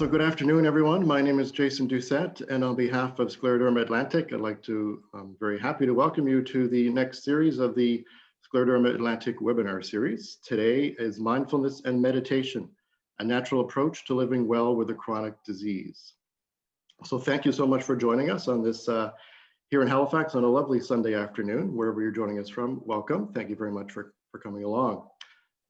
So good afternoon, everyone. My name is Jason Doucette, and on behalf of Scleroderma Atlantic, I'm very happy to welcome you to the next series of the Scleroderma Atlantic webinar series. Today is Mindfulness and Meditation, a natural approach to living well with a chronic disease. So thank you so much for joining us on this here in Halifax on a lovely Sunday afternoon, wherever you're joining us from. Welcome. Thank you very much for coming along.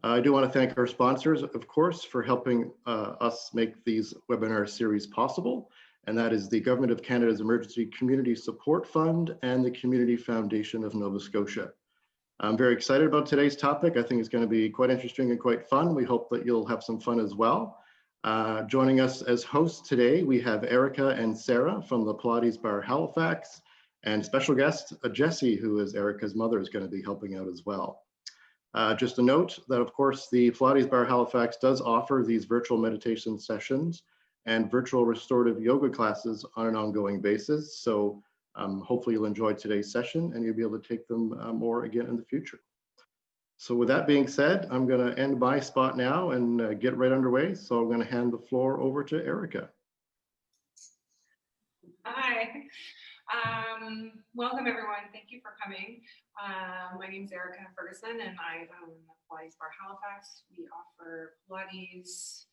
I do want to thank our sponsors, of course, for helping us make these webinar series possible, and that is the Government of Canada's Emergency Community Support Fund and the Community Foundation of Nova Scotia. I'm very excited about today's topic. I think it's going to be quite interesting and quite fun. We hope that you'll have some fun as well. Joining us as hosts today, we have Erika and Sara from the Pilates Barre Halifax, and special guest Jessie, who is Erika's mother, is going to be helping out as well. Just a note that, of course, the Pilates Barre Halifax does offer these virtual meditation sessions and virtual restorative yoga classes on an ongoing basis. So hopefully you'll enjoy today's session and you'll be able to take them more again in the future. So with that being said, I'm going to end my spot now and get right underway. So I'm going to hand the floor over to Erika. Hi. Welcome everyone. Thank you for coming. My name is Erika Ferguson and I own Pilates Barre Halifax. We offer Pilates,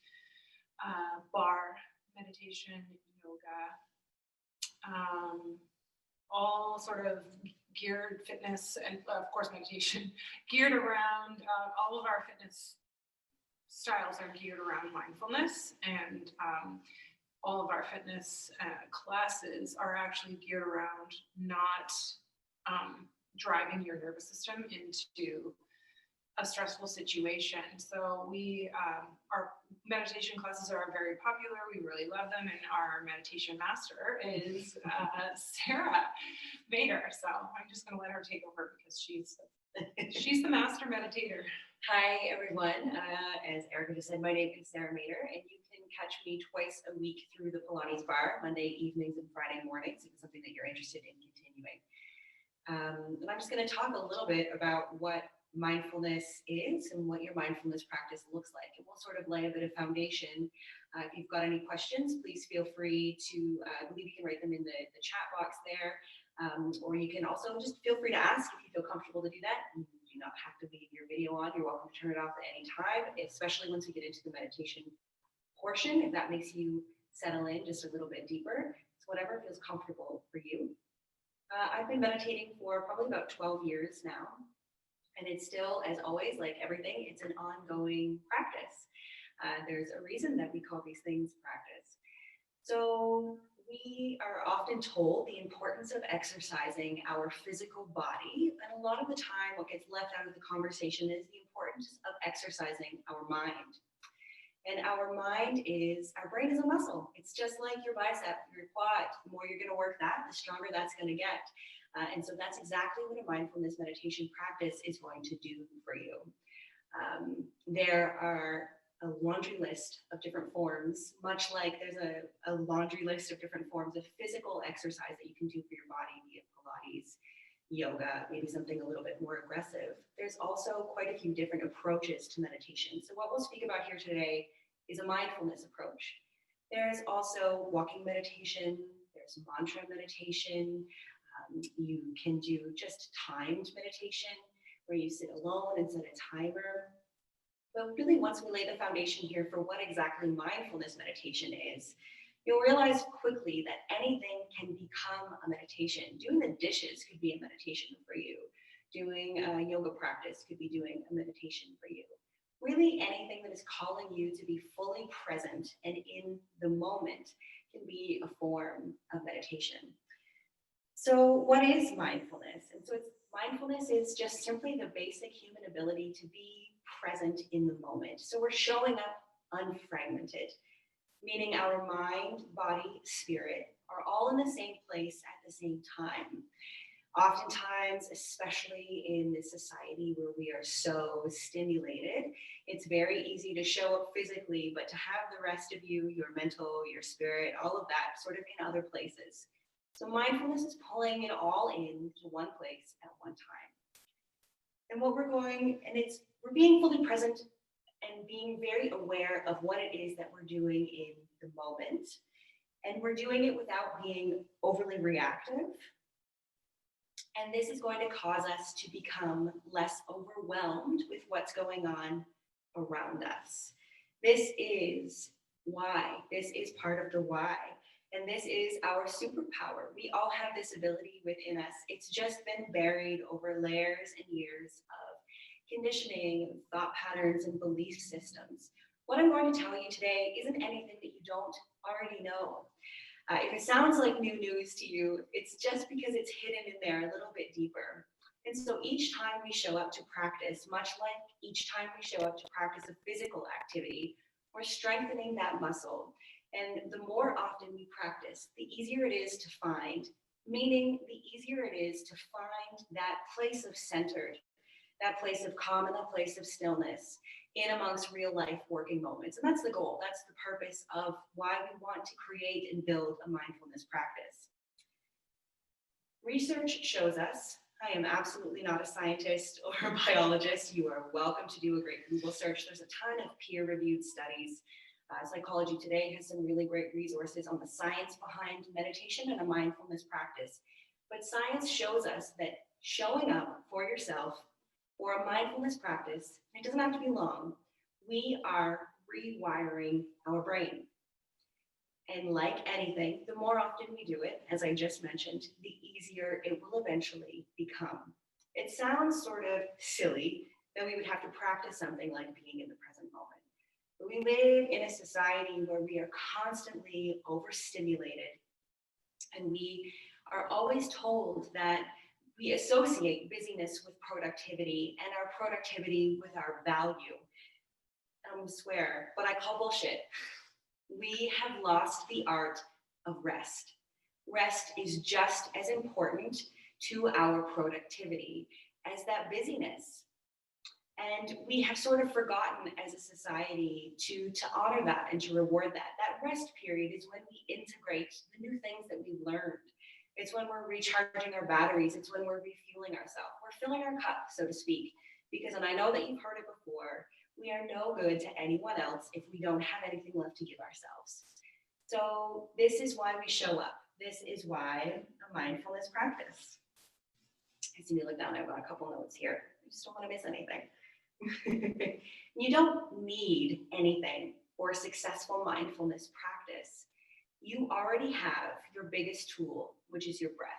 bar, meditation, yoga, all sort of geared fitness and of course meditation, geared around all of our fitness styles are geared around mindfulness, and all of our fitness classes are actually geared around not driving your nervous system into a stressful situation. So our meditation classes are very popular. We really love them. And our meditation master is Sara Mader. So I'm just going to let her take over because she's the master meditator. Hi, everyone. As Erika just said, my name is Sara Mader, and you can catch me twice a week through the Pilates Barre, Monday evenings and Friday mornings, if it's something that you're interested in continuing. And I'm just going to talk a little bit about what mindfulness is and what your mindfulness practice looks like. And we'll sort of lay a bit of foundation. If you've got any questions, please feel free to, I believe you can write them in the chat box there. Or you can also just feel free to ask if you feel comfortable to do that. You do not have to leave your video on. You're welcome to turn it off at any time, especially once we get into the meditation portion, if that makes you settle in just a little bit deeper. It's whatever feels comfortable for you. I've been meditating for probably about 12 years now, and it's still, as always, like everything, it's an ongoing practice. There's a reason that we call these things practice. So we are often told the importance of exercising our physical body, and a lot of the time what gets left out of the conversation is the importance of exercising our mind. And our mind is, our brain is a muscle. It's just like your bicep, your quad. The more you're going to work that, the stronger that's going to get. And so that's exactly what a mindfulness meditation practice is going to do for you. There are a laundry list of different forms, much like there's a laundry list of different forms of physical exercise that you can do for your body, be it Pilates, yoga, maybe something a little bit more aggressive. There's also quite a few different approaches to meditation. So what we'll speak about here today is a mindfulness approach. There's also walking meditation, there's mantra meditation. You can do just timed meditation where you sit alone and set a timer. But really, once we lay the foundation here for what exactly mindfulness meditation is, you'll realize quickly that anything can become a meditation. Doing the dishes could be a meditation for you. Doing a yoga practice could be doing a meditation for you. Really, anything that is calling you to be fully present and in the moment can be a form of meditation. So what is mindfulness? And so mindfulness is just simply the basic human ability to be present in the moment. So we're showing up unfragmented, meaning our mind, body, spirit are all in the same place at the same time. Oftentimes, especially in this society where we are so stimulated, it's very easy to show up physically, but to have the rest of you, your mental, your spirit, all of that sort of in other places. So mindfulness is pulling it all in to one place at one time. And we're being fully present and being very aware of what it is that we're doing in the moment. And we're doing it without being overly reactive. And this is going to cause us to become less overwhelmed with what's going on around us. This is why. This is part of the why. And this is our superpower. We all have this ability within us. It's just been buried over layers and years of conditioning, thought patterns, and belief systems. What I'm going to tell you today isn't anything that you don't already know. If it sounds like new news to you, it's just because it's hidden in there a little bit deeper. And so each time we show up to practice, much like each time we show up to practice a physical activity, we're strengthening that muscle. And the more often we practice, the easier it is to find, meaning the easier it is to find that place of centered, that place of calm and that place of stillness in amongst real life working moments. And that's the goal. That's the purpose of why we want to create and build a mindfulness practice. Research shows us, I am absolutely not a scientist or a biologist. You are welcome to do a great Google search. There's a ton of peer-reviewed studies. Psychology Today has some really great resources on the science behind meditation and a mindfulness practice. But science shows us that showing up for yourself for a mindfulness practice, it doesn't have to be long, we are rewiring our brain. And like anything, the more often we do it, as I just mentioned, the easier it will eventually become. It sounds sort of silly that we would have to practice something like being in the present moment. But we live in a society where we are constantly overstimulated, and we are always told that we associate busyness with productivity and our productivity with our value. I swear, but I call bullshit. We have lost the art of rest. Rest is just as important to our productivity as that busyness. And we have sort of forgotten as a society to honor that and to reward that. That rest period is when we integrate the new things that we've learned. It's when we're recharging our batteries. It's when we're refueling ourselves. We're filling our cup, so to speak. Because, and I know that you've heard it before, we are no good to anyone else if we don't have anything left to give ourselves. So this is why we show up. This is why a mindfulness practice. I see me look down, I've got a couple notes here. I just don't want to miss anything. You don't need anything for a successful mindfulness practice. You already have your biggest tool, which is your breath.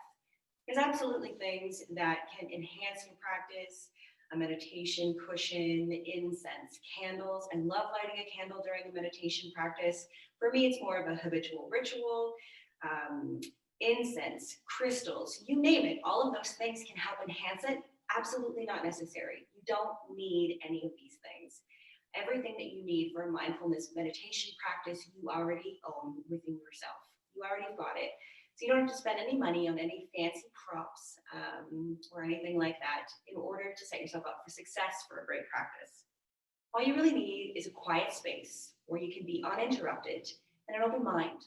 There's absolutely things that can enhance your practice, a meditation cushion, incense, candles. I love lighting a candle during a meditation practice. For me, it's more of a habitual ritual. Incense, crystals, you name it. All of those things can help enhance it. Absolutely not necessary. You don't need any of these things. Everything that you need for a mindfulness meditation practice, you already own within yourself. You already got it. So you don't have to spend any money on any fancy props or anything like that in order to set yourself up for success for a great practice. All you really need is a quiet space where you can be uninterrupted and an open mind.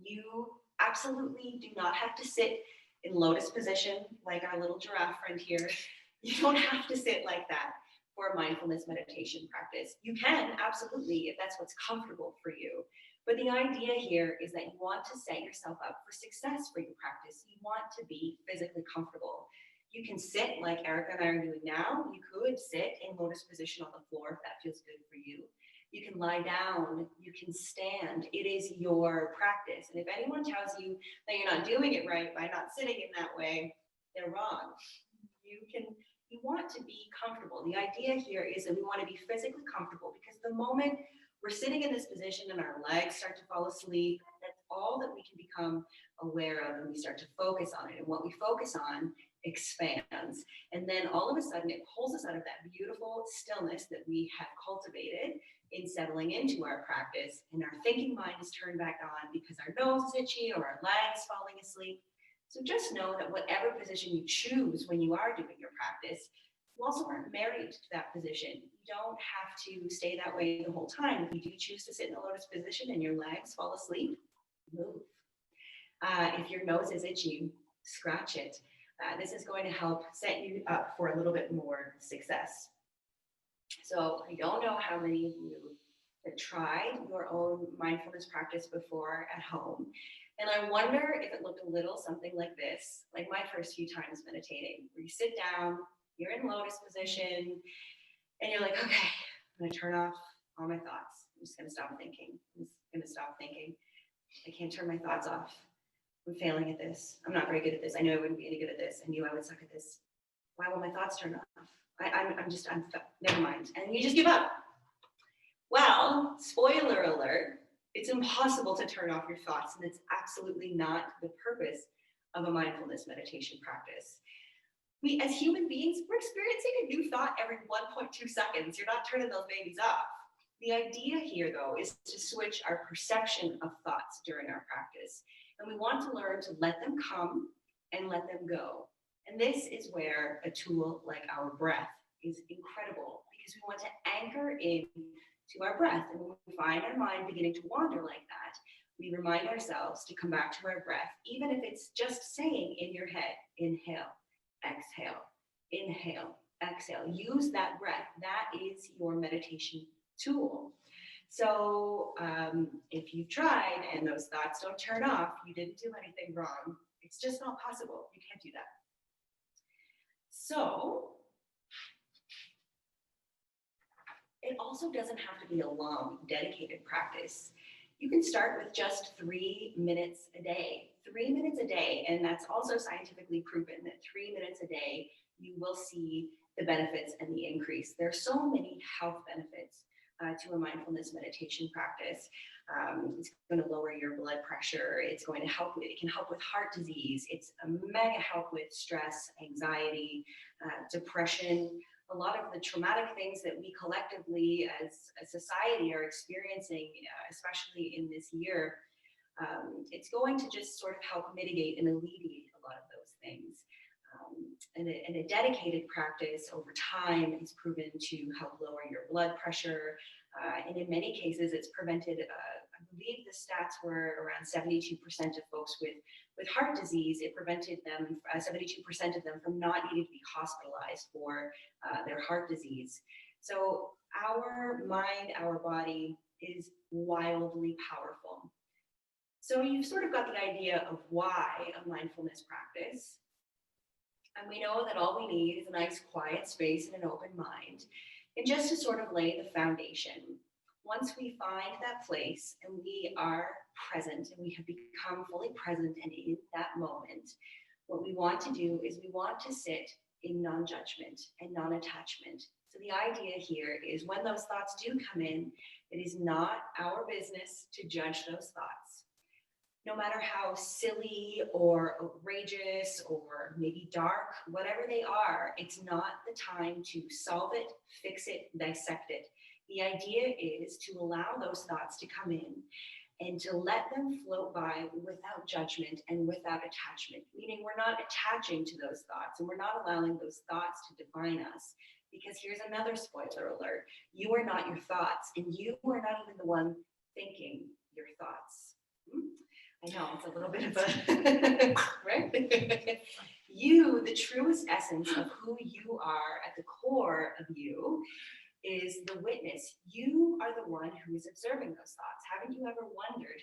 You absolutely do not have to sit in lotus position like our little giraffe friend here. You don't have to sit like that for a mindfulness meditation practice. You can, absolutely, if that's what's comfortable for you. But the idea here is that you want to set yourself up for success for your practice. You want to be physically comfortable. You can sit like Erika and I are doing now. You could sit in lotus position on the floor if that feels good for you. You can lie down, you can stand. It is your practice. And if anyone tells you that you're not doing it right by not sitting in that way, they're wrong. You want to be comfortable. The idea here is that we want to be physically comfortable, because the moment we're sitting in this position and our legs start to fall asleep, that's all that we can become aware of, and we start to focus on it. And what we focus on expands. And then all of a sudden it pulls us out of that beautiful stillness that we have cultivated in settling into our practice, and our thinking mind is turned back on because our nose is itchy or our legs falling asleep. So just know that whatever position you choose when you are doing your practice, you also aren't married to that position. You don't have to stay that way the whole time. If you do choose to sit in a lotus position and your legs fall asleep, move. If your nose is itchy, scratch it. This is going to help set you up for a little bit more success. So I don't know how many of you tried your own mindfulness practice before at home. And I wonder if it looked a little something like this, like my first few times meditating, where you sit down, you're in lotus position, and you're like, okay, I'm gonna turn off all my thoughts. I'm just gonna stop thinking. I'm just gonna stop thinking. I can't turn my thoughts off. I'm failing at this. I'm not very good at this. I knew I wouldn't be any good at this. I knew I would suck at this. Why will my thoughts turn off? I'm never mind. And you just give up. Well, spoiler alert, it's impossible to turn off your thoughts, and it's absolutely not the purpose of a mindfulness meditation practice. We, as human beings, we're experiencing a new thought every 1.2 seconds. You're not turning those babies off. The idea here, though, is to switch our perception of thoughts during our practice. And we want to learn to let them come and let them go. And this is where a tool like our breath is incredible, because we want to anchor in to our breath. And when we find our mind beginning to wander like that, we remind ourselves to come back to our breath, even if it's just saying in your head, inhale, exhale, inhale, exhale. Use that breath. That is your meditation tool. So if you've tried and those thoughts don't turn off, you didn't do anything wrong. It's just not possible. You can't do that. So it also doesn't have to be a long, dedicated practice. You can start with just 3 minutes a day. 3 minutes a day, and that's also scientifically proven that 3 minutes a day, you will see the benefits and the increase. There are so many health benefits to a mindfulness meditation practice. It's going to lower your blood pressure. It's going to help with, it can help with heart disease. It's a mega help with stress, anxiety, depression, a lot of the traumatic things that we collectively as a society are experiencing, especially in this year. It's going to just sort of help mitigate and alleviate a lot of those things. And a dedicated practice over time is proven to help lower your blood pressure. And in many cases, it's prevented, I believe the stats were around 72% of folks with heart disease. It prevented them, 72% of them, from not needing to be hospitalized for their heart disease. So our mind, our body is wildly powerful. So you've sort of got the idea of why a mindfulness practice. And we know that all we need is a nice quiet space and an open mind. And just to sort of lay the foundation, once we find that place and we are present and we have become fully present and in that moment, what we want to do is we want to sit in non-judgment and non-attachment. So the idea here is when those thoughts do come in, it is not our business to judge those thoughts. No matter how silly or outrageous or maybe dark, whatever they are, it's not the time to solve it, fix it, dissect it. The idea is to allow those thoughts to come in and to let them float by without judgment and without attachment, meaning we're not attaching to those thoughts and we're not allowing those thoughts to define us. Because here's another spoiler alert. You are not your thoughts, and you are not even the one thinking your thoughts. I know, it's a little bit of a, right? You, the truest essence of who you are at the core of you, is the witness. You are the one who is observing those thoughts. Haven't you ever wondered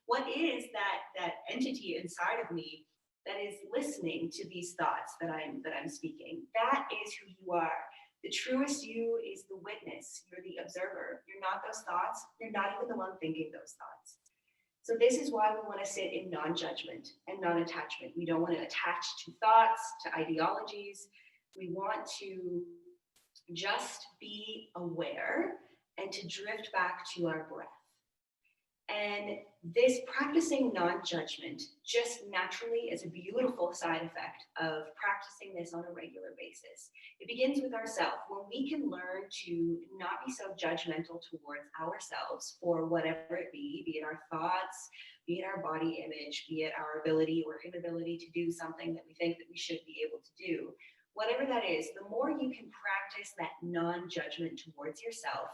what is that entity inside of me that is listening to these thoughts that I'm speaking? That is who you are. The truest you is the witness. You're the observer. You're not those thoughts. You're not even the one thinking those thoughts. So this is why we want to sit in non-judgment and non-attachment. We don't want to attach to thoughts, to ideologies. We want to just be aware and to drift back to our breath. And this practicing non-judgment just naturally is a beautiful side effect of practicing this on a regular basis. It begins with ourselves. When we can learn to not be so judgmental towards ourselves for whatever it be it our thoughts, be it our body image, be it our ability or inability to do something that we think that we should be able to do, whatever that is, the more you can practice that non-judgment towards yourself,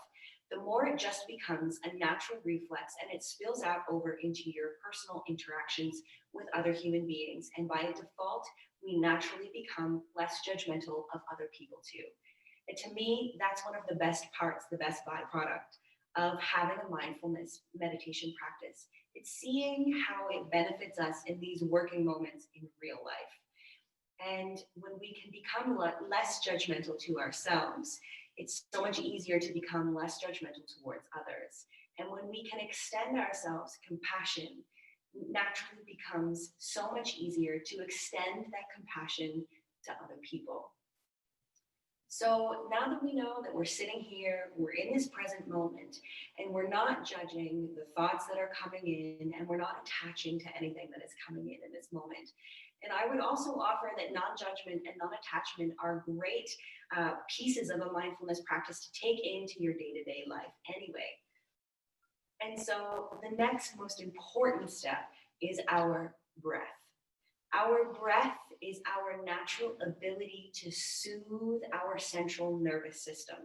the more it just becomes a natural reflex and it spills out over into your personal interactions with other human beings. And by default, we naturally become less judgmental of other people too. And to me, that's one of the best parts, the best byproduct of having a mindfulness meditation practice. It's seeing how it benefits us in these working moments in real life. And when we can become less judgmental to ourselves, it's so much easier to become less judgmental towards others. And when we can extend ourselves compassion, naturally becomes so much easier to extend that compassion to other people. So now that we know that we're sitting here, we're in this present moment, and we're not judging the thoughts that are coming in, and we're not attaching to anything that is coming in this moment. And I would also offer that non-judgment and non-attachment are great pieces of a mindfulness practice to take into your day-to-day life anyway. And so the next most important step is our breath. Our breath is our natural ability to soothe our central nervous system.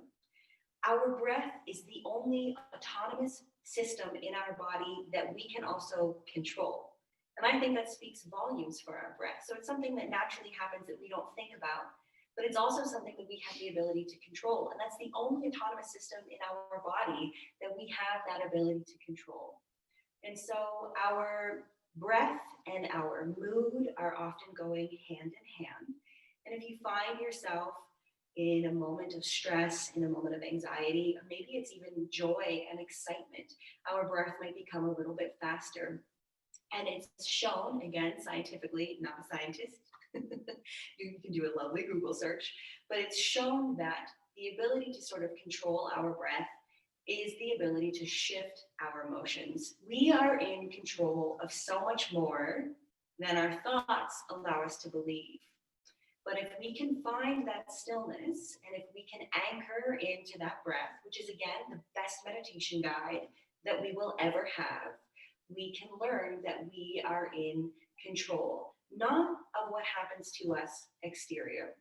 Our breath is the only autonomous system in our body that we can also control. And I think that speaks volumes for our breath. So it's something that naturally happens that we don't think about, but it's also something that we have the ability to control. And that's the only autonomous system in our body that we have that ability to control. And so our breath and our mood are often going hand in hand. And if you find yourself in a moment of stress, in a moment of anxiety, or maybe it's even joy and excitement, our breath might become a little bit faster. And it's shown, again, scientifically, not a scientist, you can do a lovely Google search, but it's shown that the ability to sort of control our breath is the ability to shift our emotions. We are in control of so much more than our thoughts allow us to believe. But if we can find that stillness, and if we can anchor into that breath, which is again the best meditation guide that we will ever have, we can learn that we are in control, not of what happens to us exterior.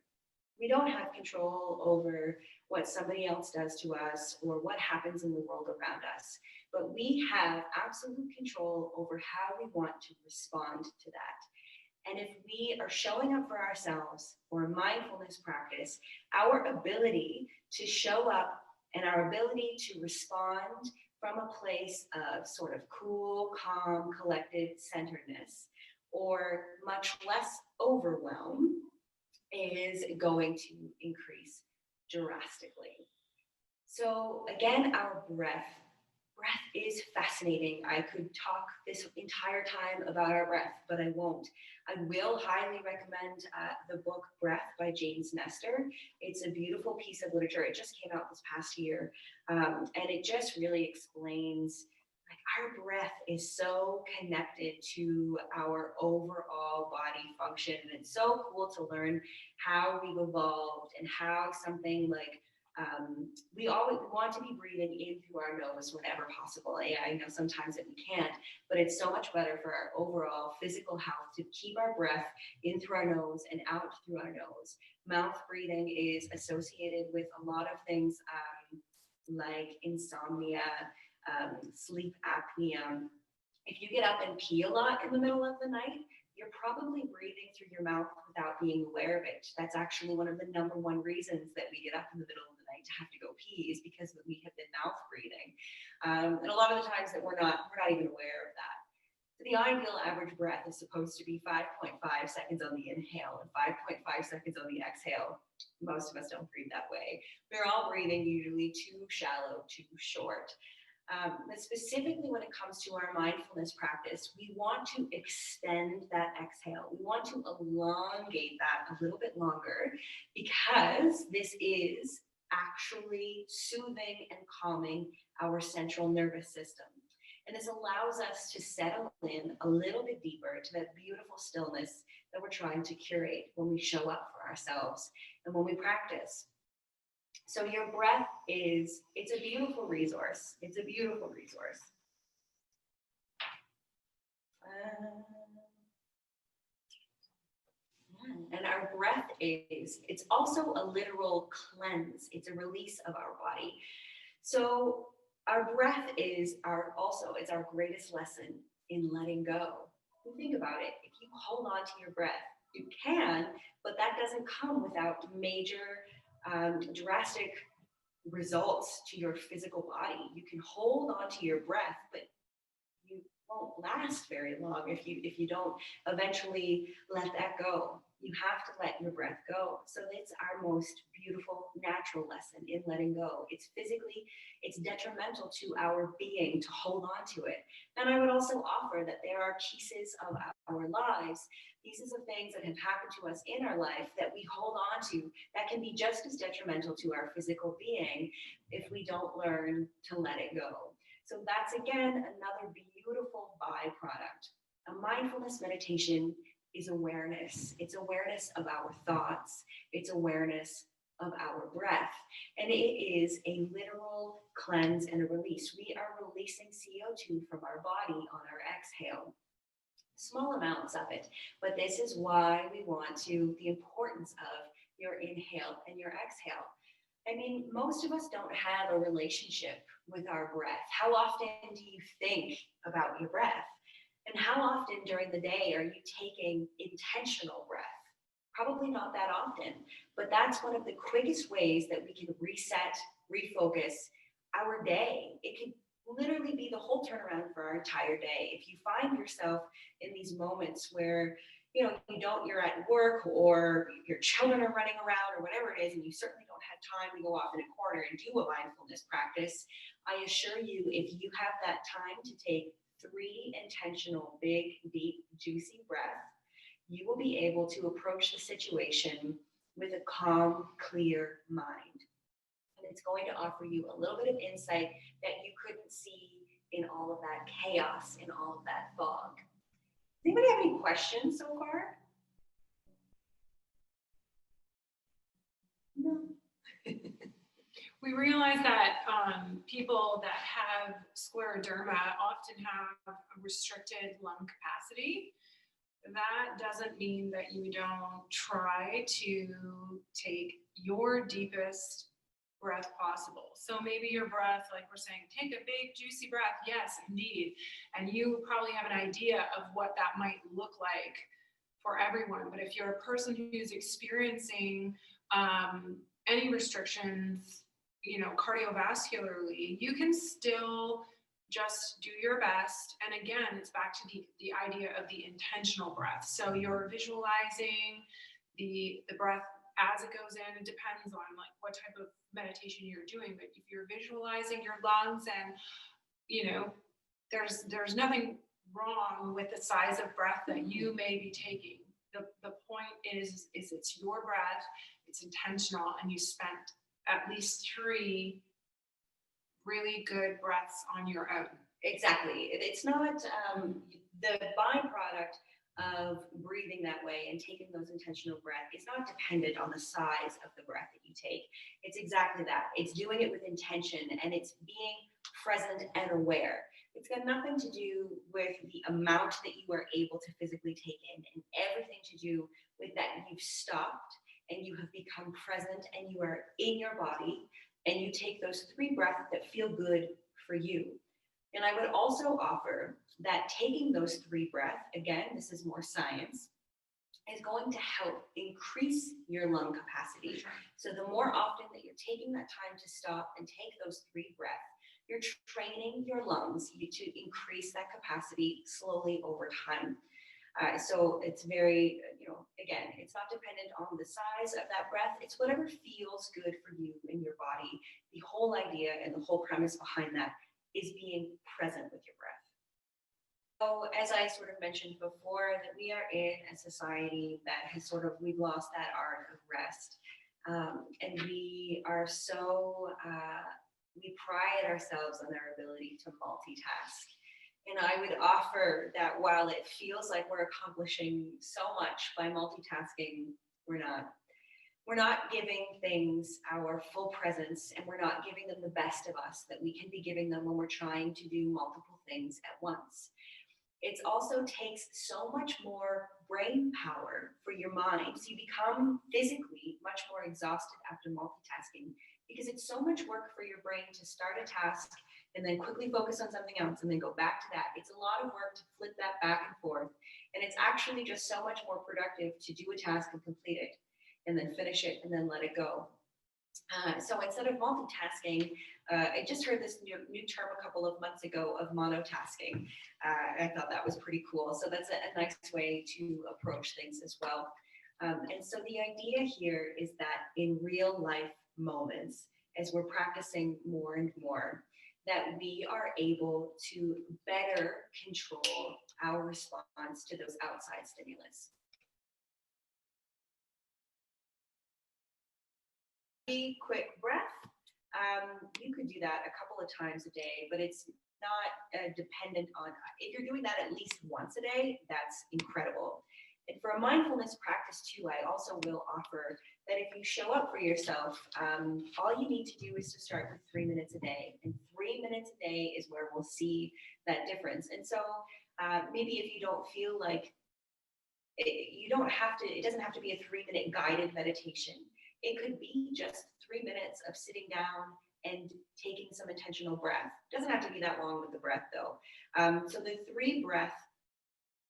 We don't have control over what somebody else does to us or what happens in the world around us, but we have absolute control over how we want to respond to that. And if we are showing up for ourselves for a mindfulness practice, our ability to show up and our ability to respond from a place of sort of cool, calm, collected centeredness, or much less overwhelm, is going to increase drastically. So again, our breath is fascinating. I could talk this entire time about our breath, but I won't. I will highly recommend the book Breath by James Nestor. It's a beautiful piece of literature. It just came out this past year. And it just really explains, like, our breath is so connected to our overall body function. And it's so cool to learn how we've evolved and how something like we always want to be breathing in through our nose whenever possible. I know sometimes that we can't, but it's so much better for our overall physical health to keep our breath in through our nose and out through our nose. Mouth breathing is associated with a lot of things like insomnia, sleep apnea. If you get up and pee a lot in the middle of the night, you're probably breathing through your mouth without being aware of it. That's actually one of the number one reasons that we get up in the middle of the night to have to go pee, is because we have been mouth breathing. And a lot of the times that we're not even aware of that. So the ideal average breath is supposed to be 5.5 seconds on the inhale and 5.5 seconds on the exhale. Most of us don't breathe that way. We're all breathing usually too shallow, too short. But specifically when it comes to our mindfulness practice, we want to extend that exhale. We want to elongate that a little bit longer, because this is actually soothing and calming our central nervous system. And this allows us to settle in a little bit deeper to that beautiful stillness that we're trying to curate when we show up for ourselves and when we practice. So your breath it's a beautiful resource. It's a beautiful resource. And our breath it's also a literal cleanse. It's a release of our body. So our breath it's our greatest lesson in letting go. Think about it. If you hold on to your breath, you can, but that doesn't come without major drastic results to your physical body. You can hold on to your breath, but you won't last very long if you don't eventually let that go. You have to let your breath go. So it's our most beautiful natural lesson in letting go. It's detrimental to our being to hold on to it. And I would also offer that there are pieces of our lives, pieces of things that have happened to us in our life that we hold on to that can be just as detrimental to our physical being if we don't learn to let it go. So that's, again, another beautiful byproduct. A mindfulness meditation is awareness. It's awareness of our thoughts. It's awareness of our breath. And it is a literal cleanse and a release. We are releasing CO2 from our body on our exhale. Small amounts of it. But this is why we want the importance of your inhale and your exhale. I mean, most of us don't have a relationship with our breath. How often do you think about your breath? And how often during the day are you taking intentional breath? Probably not that often, but that's one of the quickest ways that we can reset, refocus our day. It could literally be the whole turnaround for our entire day. If you find yourself in these moments where you're at work or your children are running around or whatever it is, and you certainly don't have time to go off in a corner and do a mindfulness practice, I assure you, if you have that time to take 3 intentional, big, deep, juicy breaths, you will be able to approach the situation with a calm, clear mind. And it's going to offer you a little bit of insight that you couldn't see in all of that chaos, in all of that fog. Anybody have any questions so far? No. We realize that people that have scleroderma often have a restricted lung capacity. That doesn't mean that you don't try to take your deepest breath possible. So maybe your breath, like we're saying, take a big juicy breath. Yes, indeed. And you probably have an idea of what that might look like for everyone. But if you're a person who's experiencing any restrictions, cardiovascularly, you can still just do your best. And again, it's back to the idea of the intentional breath. So you're visualizing the breath as it goes in. It depends on like what type of meditation you're doing. But if you're visualizing your lungs and, there's nothing wrong with the size of breath that you may be taking. The point is it's your breath, it's intentional, and you spent at least 3 really good breaths on your own. Exactly. It's not the byproduct of breathing that way and taking those intentional breaths. It's not dependent on the size of the breath that you take. It's exactly that. It's doing it with intention, and it's being present and aware. It's got nothing to do with the amount that you are able to physically take in, and everything to do with that you've stopped and you have become present and you are in your body and you take those 3 breaths that feel good for you. And I would also offer that taking those 3 breaths, again, this is more science, is going to help increase your lung capacity. Sure. So the more often that you're taking that time to stop and take those 3 breaths, you're training your lungs to increase that capacity slowly over time. So it's very, again, it's not dependent on the size of that breath. It's whatever feels good for you in your body. The whole idea and the whole premise behind that is being present with your breath. So as I sort of mentioned before, that we are in a society that has we've lost that art of rest. And we are we pride ourselves on our ability to multitask. And I would offer that while it feels like we're accomplishing so much by multitasking, we're not. We're not giving things our full presence, and we're not giving them the best of us that we can be giving them when we're trying to do multiple things at once. It also takes so much more brain power for your mind. So you become physically much more exhausted after multitasking because it's so much work for your brain to start a task and then quickly focus on something else and then go back to that. It's a lot of work to flip that back and forth. And it's actually just so much more productive to do a task and complete it and then finish it and then let it go. So instead of multitasking, I just heard this new term a couple of months ago of monotasking. I thought that was pretty cool. So that's a nice way to approach things as well. And so the idea here is that in real life moments, as we're practicing more and more, that we are able to better control our response to those outside stimulus. Quick breath. You could do that a couple of times a day, but it's not dependent on, if you're doing that at least once a day, that's incredible. And for a mindfulness practice too, I also will offer that if you show up for yourself, all you need to do is to start with 3 minutes a day. And 3 minutes a day is where we'll see that difference. And so maybe if you don't feel like, it doesn't have to be a 3-minute guided meditation. It could be just 3 minutes of sitting down and taking some intentional breath. It doesn't have to be that long with the breath though. So the 3 breath,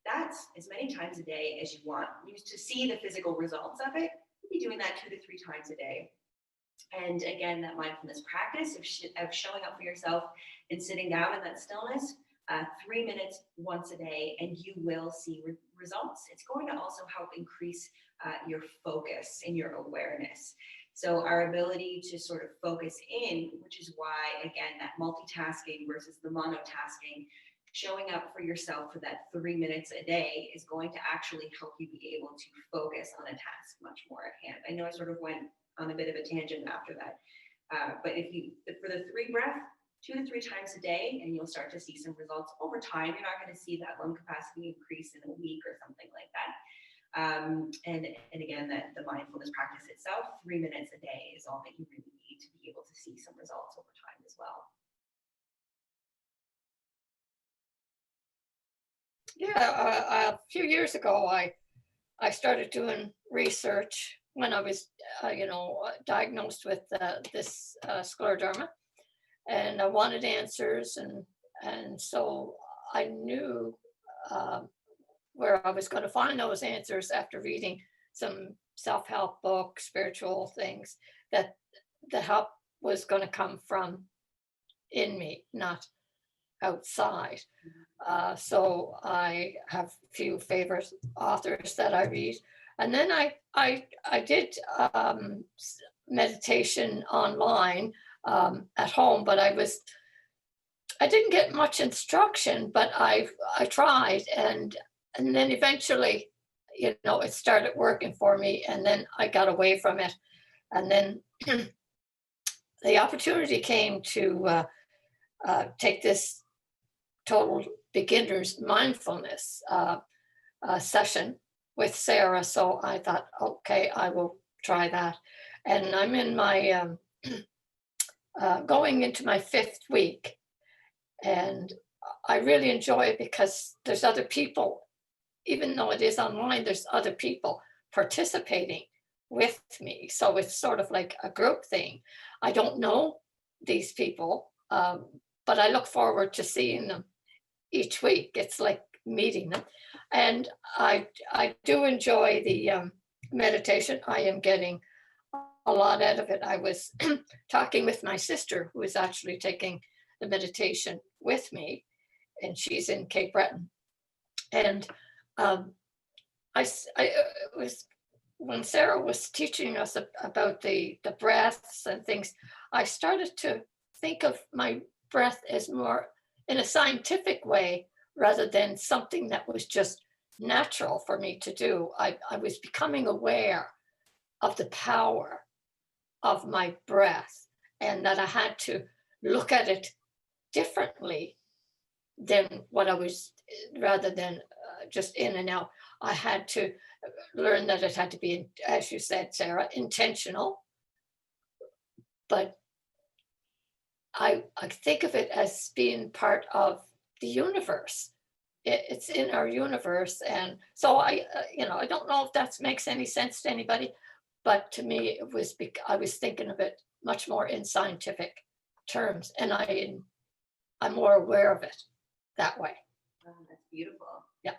that's as many times a day as you want. To see the physical results of it, you'll be doing that 2 to 3 times a day. And again, that mindfulness practice of showing up for yourself and sitting down in that stillness, 3 minutes once a day, and you will see results. It's going to also help increase your focus and your awareness. So our ability to sort of focus in, which is why, again, that multitasking versus the monotasking, showing up for yourself for that 3 minutes a day is going to actually help you be able to focus on a task much more at hand. I know I sort of went on a bit of a tangent after that, but for the 3 breath, 2 to 3 times a day, and you'll start to see some results over time. You're not going to see that lung capacity increase in a week or something like that. And again, that the mindfulness practice itself, 3 minutes a day is all that you really need to be able to see some results over time as well. Yeah, a few years ago, I started doing research when I was, diagnosed with this scleroderma, and I wanted answers, and so I knew where I was going to find those answers after reading some self-help books, spiritual things, that the help was going to come from in me, not outside. So I have a few favorite authors that I read. And then I did meditation online at home, but I didn't get much instruction, but I tried, and then eventually, it started working for me, and then I got away from it. And then the opportunity came to take this total beginner's mindfulness session with Sara. So I thought, okay, I will try that. And I'm in my, going into my 5th week. And I really enjoy it because there's other people, even though it is online, there's other people participating with me. So it's sort of like a group thing. I don't know these people, but I look forward to seeing them each week. It's like meeting them. And I do enjoy the meditation. I am getting a lot out of it. I was talking with my sister, who is actually taking the meditation with me, and she's in Cape Breton. And when Sara was teaching us about the breaths and things, I started to think of my breath as more in a scientific way rather than something that was just natural for me to do. I was becoming aware of the power of my breath, and that I had to look at it differently than what I was, rather than just in and out. I had to learn that it had to be, as you said, Sara, intentional. But I think of it as being part of the universe. It's in our universe. And so I don't know if that makes any sense to anybody, but to me, I was thinking of it much more in scientific terms, and I'm more aware of it that way. Oh, that's beautiful. Yeah.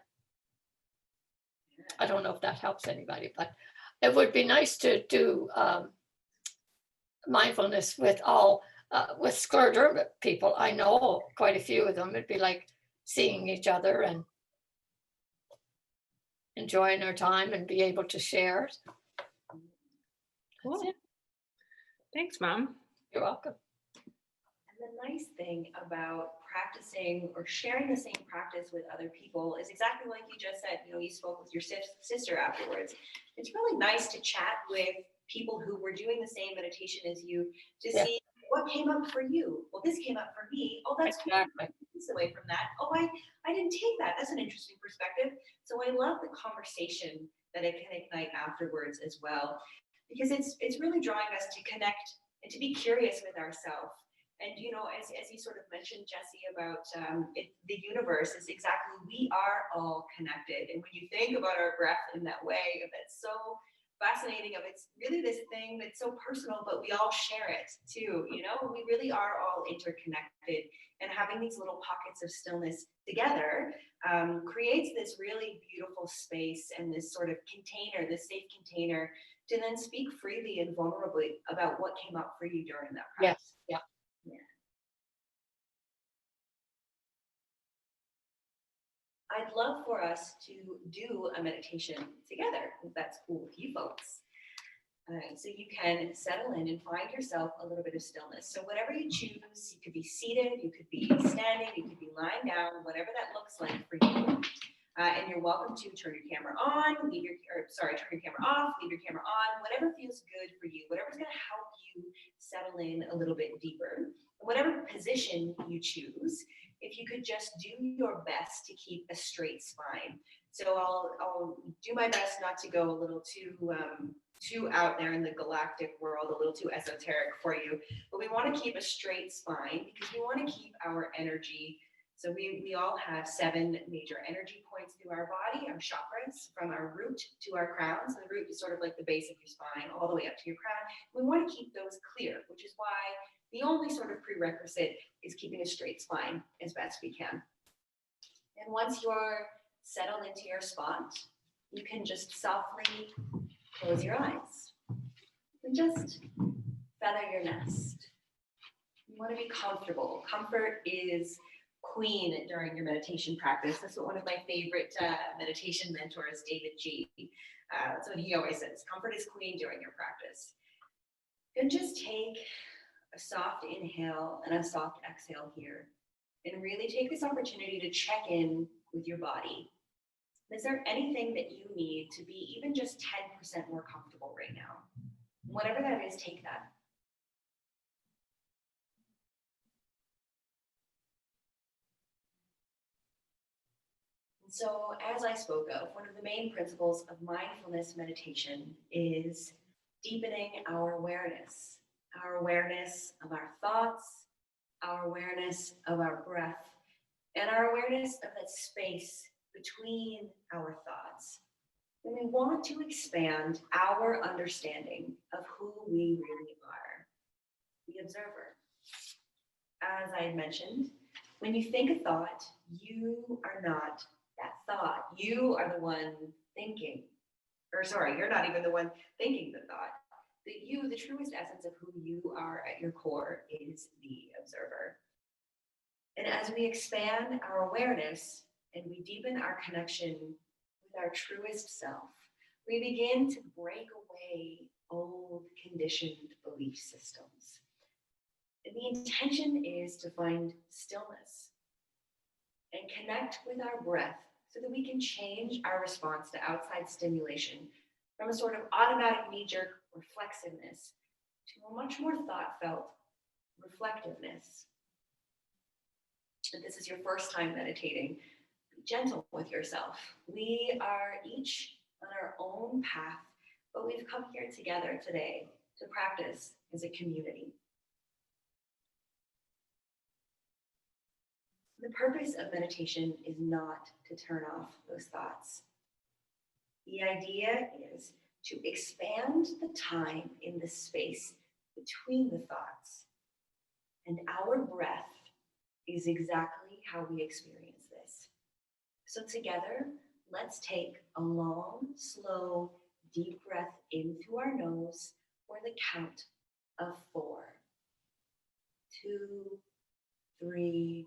I don't know if that helps anybody, but it would be nice to do mindfulness with all with scleroderma people. I know quite a few of them. It'd be like seeing each other and enjoying our time and be able to share. Cool. Thanks, Mom. You're welcome. And the nice thing about practicing or sharing the same practice with other people is exactly like you just said. You know, you spoke with your sister afterwards. It's really nice to chat with people who were doing the same meditation as you to see what came up for you. Well, this came up for me. Oh, that's Exactly. Piece away from that. Oh, I didn't take that. That's an interesting perspective. So I love the conversation that it can ignite afterwards as well, because it's really drawing us to connect and to be curious with ourselves. And, you know, as you sort of mentioned, Jessie, about the universe is exactly, we are all connected. And when you think about our breath in that way, that's so fascinating. It's really this thing that's so personal, but we all share it too. You know, we really are all interconnected. And having these little pockets of stillness together creates this really beautiful space and this sort of container, this safe container to then speak freely and vulnerably about what came up for you during that practice. Yes. Yeah. I'd love for us to do a meditation together, if that's cool with you folks. So you can settle in and find yourself a little bit of stillness. So whatever you choose, you could be seated, you could be standing, you could be lying down, whatever that looks like for you. And you're welcome to turn your camera on, turn your camera off, leave your camera on, whatever feels good for you, whatever's going to help you settle in a little bit deeper. Whatever position you choose, if you could just do your best to keep a straight spine. So I'll do my best not to go a little too out there in the galactic world, a little too esoteric for you, but we want to keep a straight spine because we want to keep our energy. So we all have 7 major energy points through our body, our chakras, from our root to our crown. So the root is sort of like the base of your spine, all the way up to your crown. We want to keep those clear, which is why the only sort of prerequisite is keeping a straight spine as best we can. And once you're settled into your spot, you can just softly close your eyes and just feather your nest. You want to be comfortable. Comfort is queen during your meditation practice. That's what one of my favorite meditation mentors, David G. That's what he always says. Comfort is queen during your practice. And just take a soft inhale and a soft exhale here. And really take this opportunity to check in with your body. Is there anything that you need to be even just 10% more comfortable right now? Whatever that is, take that. And so, as I spoke of, one of the main principles of mindfulness meditation is deepening our awareness of our thoughts, our awareness of our breath, and our awareness of that space between our thoughts. And we want to expand our understanding of who we really are, the observer. As I had mentioned, when you think a thought, you are not that thought. You are the one thinking. You're not even the one thinking the thought. The truest essence of who you are at your core is the observer. And as we expand our awareness and we deepen our connection with our truest self, we begin to break away old conditioned belief systems. And the intention is to find stillness and connect with our breath so that we can change our response to outside stimulation from a sort of automatic knee-jerk reflexiveness to a much more thought-felt reflectiveness. If this is your first time meditating, be gentle with yourself. We are each on our own path, but we've come here together today to practice as a community. The purpose of meditation is not to turn off those thoughts. The idea is to expand the time in the space between the thoughts. And our breath is exactly how we experience this. So together, let's take a long, slow, deep breath in through our nose for the count of 4, 2, 3,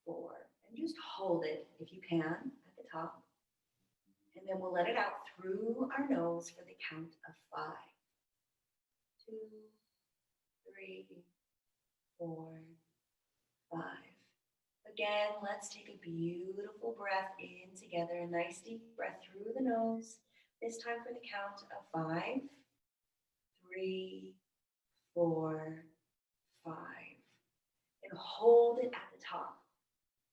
4. And just hold it if you can at the top. And then we'll let it out through our nose for the count of 5, 2, 3, 4, 5. Again, let's take a beautiful breath in together. A nice deep breath through the nose. This time for the count of 5, 3, 4, 5. And hold it at the top.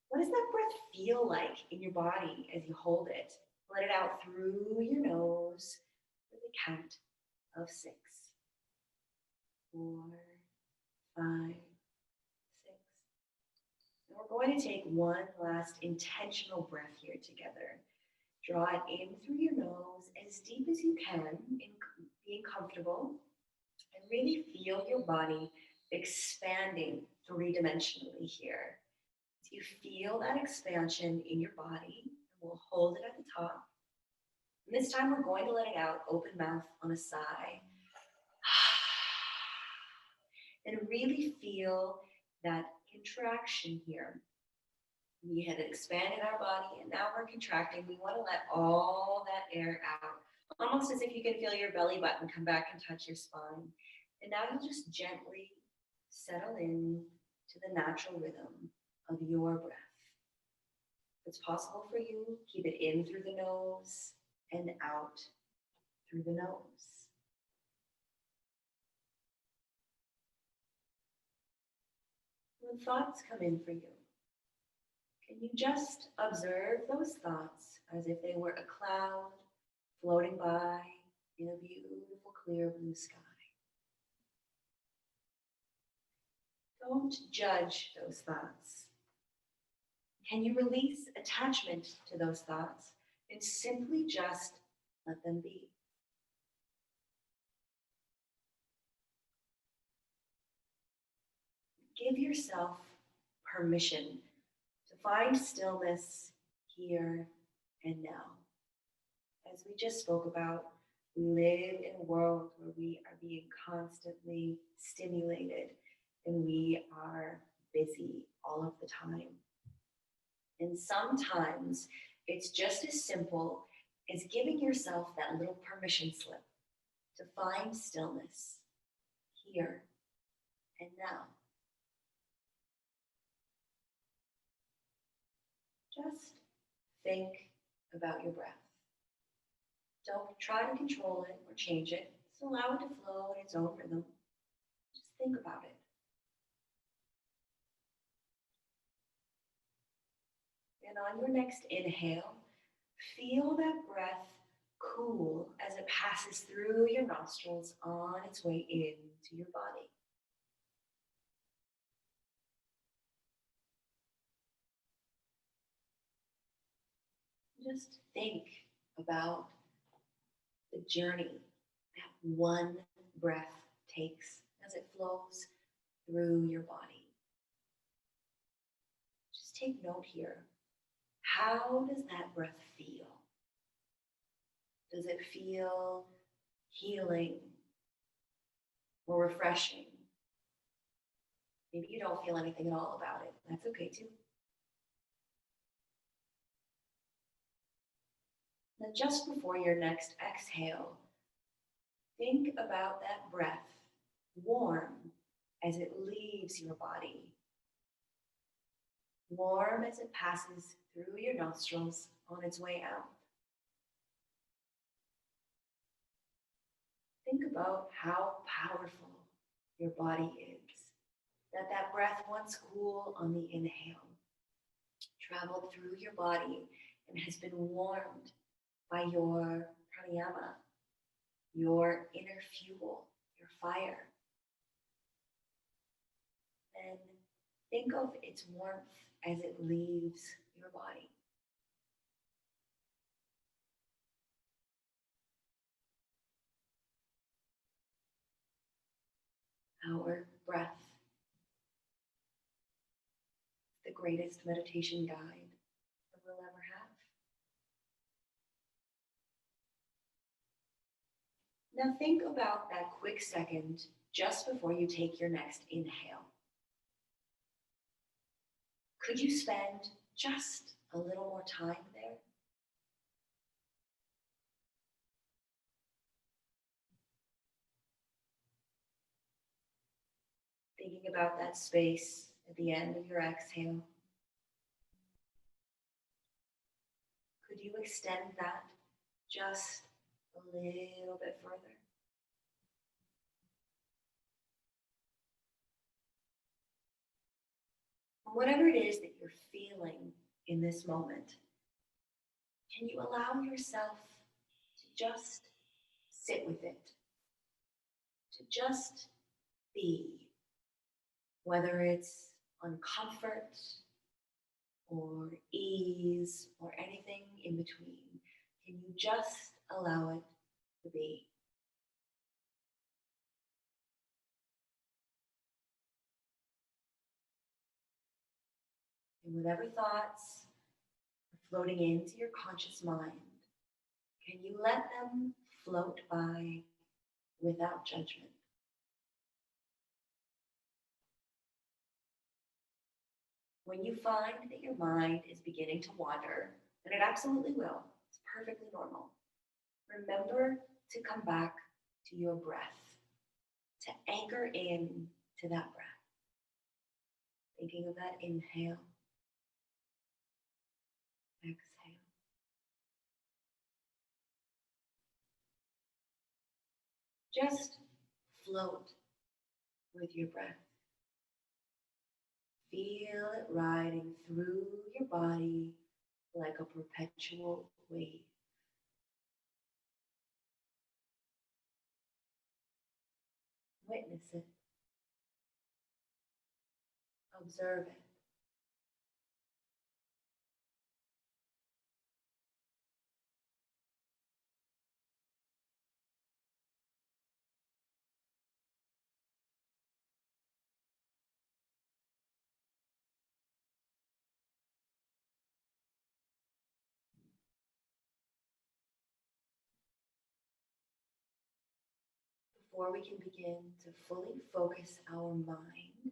What does that breath feel like in your body as you hold it? Let it out through your nose for the count of 6, 4, 5, 6. And we're going to take one last intentional breath here together. Draw it in through your nose as deep as you can, being comfortable, and really feel your body expanding three-dimensionally here. As you feel that expansion in your body, we'll hold it at the top. And this time we're going to let it out, open mouth on a sigh. And really feel that contraction here. We had expanded our body and now we're contracting. We want to let all that air out, almost as if you can feel your belly button come back and touch your spine. And now you'll just gently settle in to the natural rhythm of your breath. If it's possible for you, keep it in through the nose and out through the nose. When thoughts come in for you, can you just observe those thoughts as if they were a cloud floating by in a beautiful, clear blue sky? Don't judge those thoughts. Can you release attachment to those thoughts and simply just let them be? Give yourself permission to find stillness here and now. As we just spoke about, we live in a world where we are being constantly stimulated and we are busy all of the time. And sometimes it's just as simple as giving yourself that little permission slip to find stillness here and now. Just think about your breath. Don't try to control it or change it. Just allow it to flow in its own rhythm. Just think about it. And on your next inhale, feel that breath cool as it passes through your nostrils on its way into your body. Just think about the journey that one breath takes as it flows through your body. Just take note here. How does that breath feel? Does it feel healing or refreshing? Maybe you don't feel anything at all about it. That's okay too. Then just before your next exhale, think about that breath, warm as it leaves your body, warm as it passes through your nostrils on its way out. Think about how powerful your body is, that breath, once cool on the inhale, traveled through your body and has been warmed by your pranayama, your inner fuel, your fire. Then think of its warmth as it leaves your body. Our breath, the greatest meditation guide that we'll ever have. Now think about that quick second just before you take your next inhale. Could you spend just a little more time there? Thinking about that space at the end of your exhale. Could you extend that just a little bit further? Whatever it is that you're feeling in this moment, can you allow yourself to just sit with it, to just be, whether it's uncomfort or ease or anything in between? Can you just allow it to be? And whatever thoughts are floating into your conscious mind, can you let them float by without judgment? When you find that your mind is beginning to wander, and it absolutely will, it's perfectly normal, remember to come back to your breath, to anchor in to that breath. Thinking of that inhale, exhale. Just float with your breath. Feel it riding through your body like a perpetual wave. Witness it. Observe it. Before we can begin to fully focus our mind,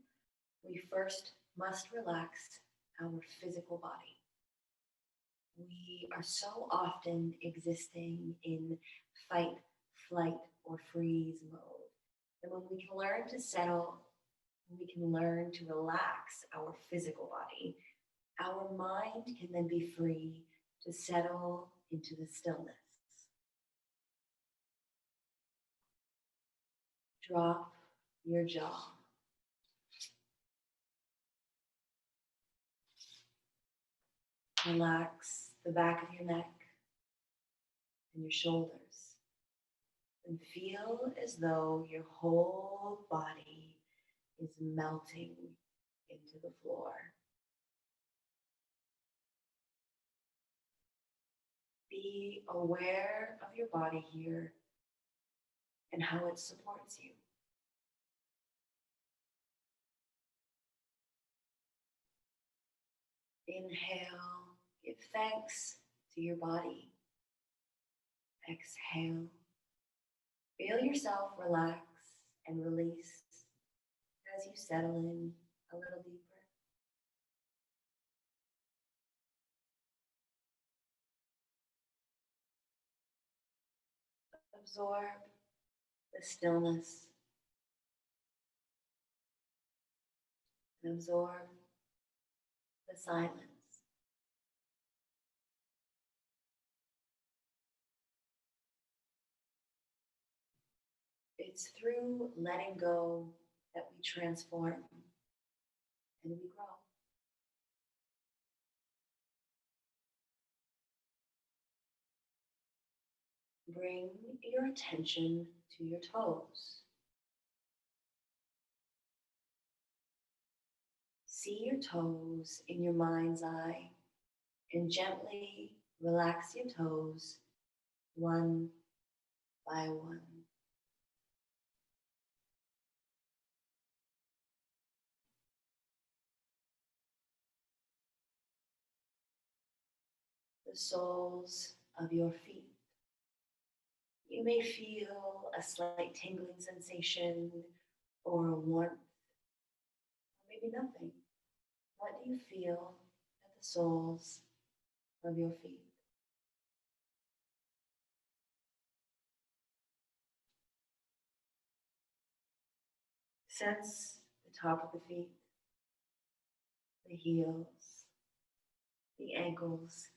we first must relax our physical body. We are so often existing in fight, flight, or freeze mode. And when we can learn to settle, when we can learn to relax our physical body, our mind can then be free to settle into the stillness. Drop your jaw. Relax the back of your neck and your shoulders. And feel as though your whole body is melting into the floor. Be aware of your body here and how it supports you. Inhale, give thanks to your body. Exhale, feel yourself relax and release as you settle in a little deeper. Absorb the stillness and absorb the silence. It's through letting go that we transform and we grow. Bring your attention to your toes. See your toes in your mind's eye and gently relax your toes one by one. The soles of your feet. You may feel a slight tingling sensation or a warmth, or maybe nothing. What do you feel at the soles of your feet? Sense the top of the feet, the heels, the ankles,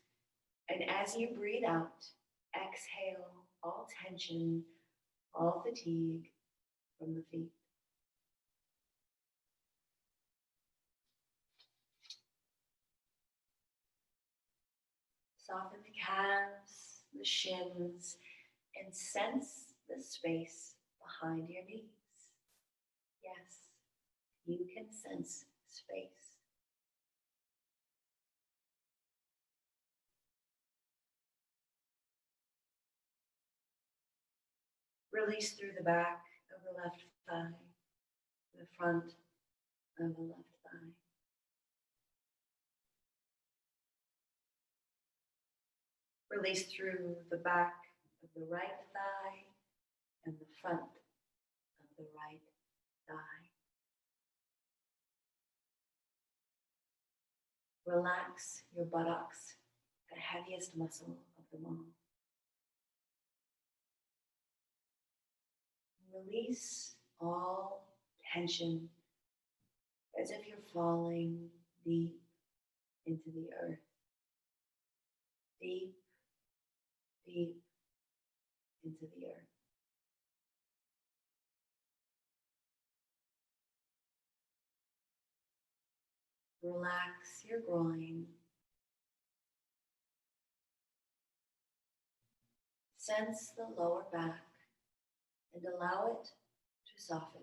and as you breathe out, exhale all tension, all fatigue from the feet. Soften the calves, the shins, and sense the space behind your knees. Yes, you can sense space. Release through the back of the left thigh, the front of the left thigh. Release through the back of the right thigh and the front of the right thigh. Relax your buttocks, the heaviest muscle of them all. Release all tension as if you're falling deep into the earth. Deep, deep into the earth. Relax your groin. Sense the lower back and allow it to soften.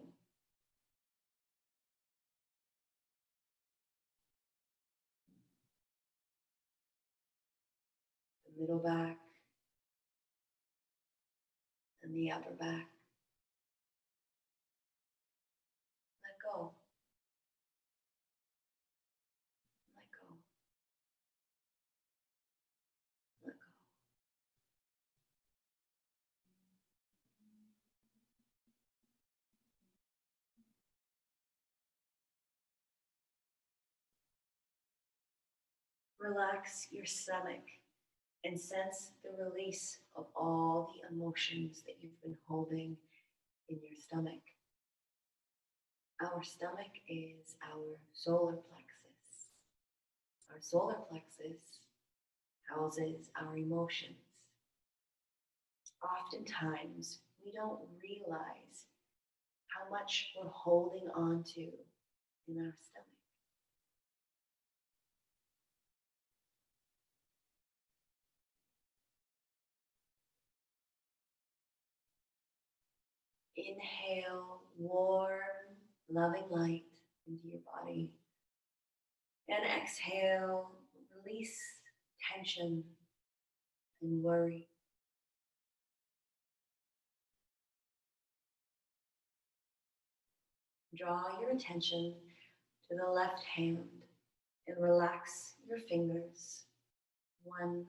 The middle back and the upper back. Let go. Let go. Let go. Relax your stomach and sense the release of all the emotions that you've been holding in your stomach. Our stomach is our solar plexus. Our solar plexus houses our emotions. Oftentimes, we don't realize how much we're holding on to in our stomach. Inhale warm, loving light into your body. And exhale, release tension and worry. Draw your attention to the left hand and relax your fingers one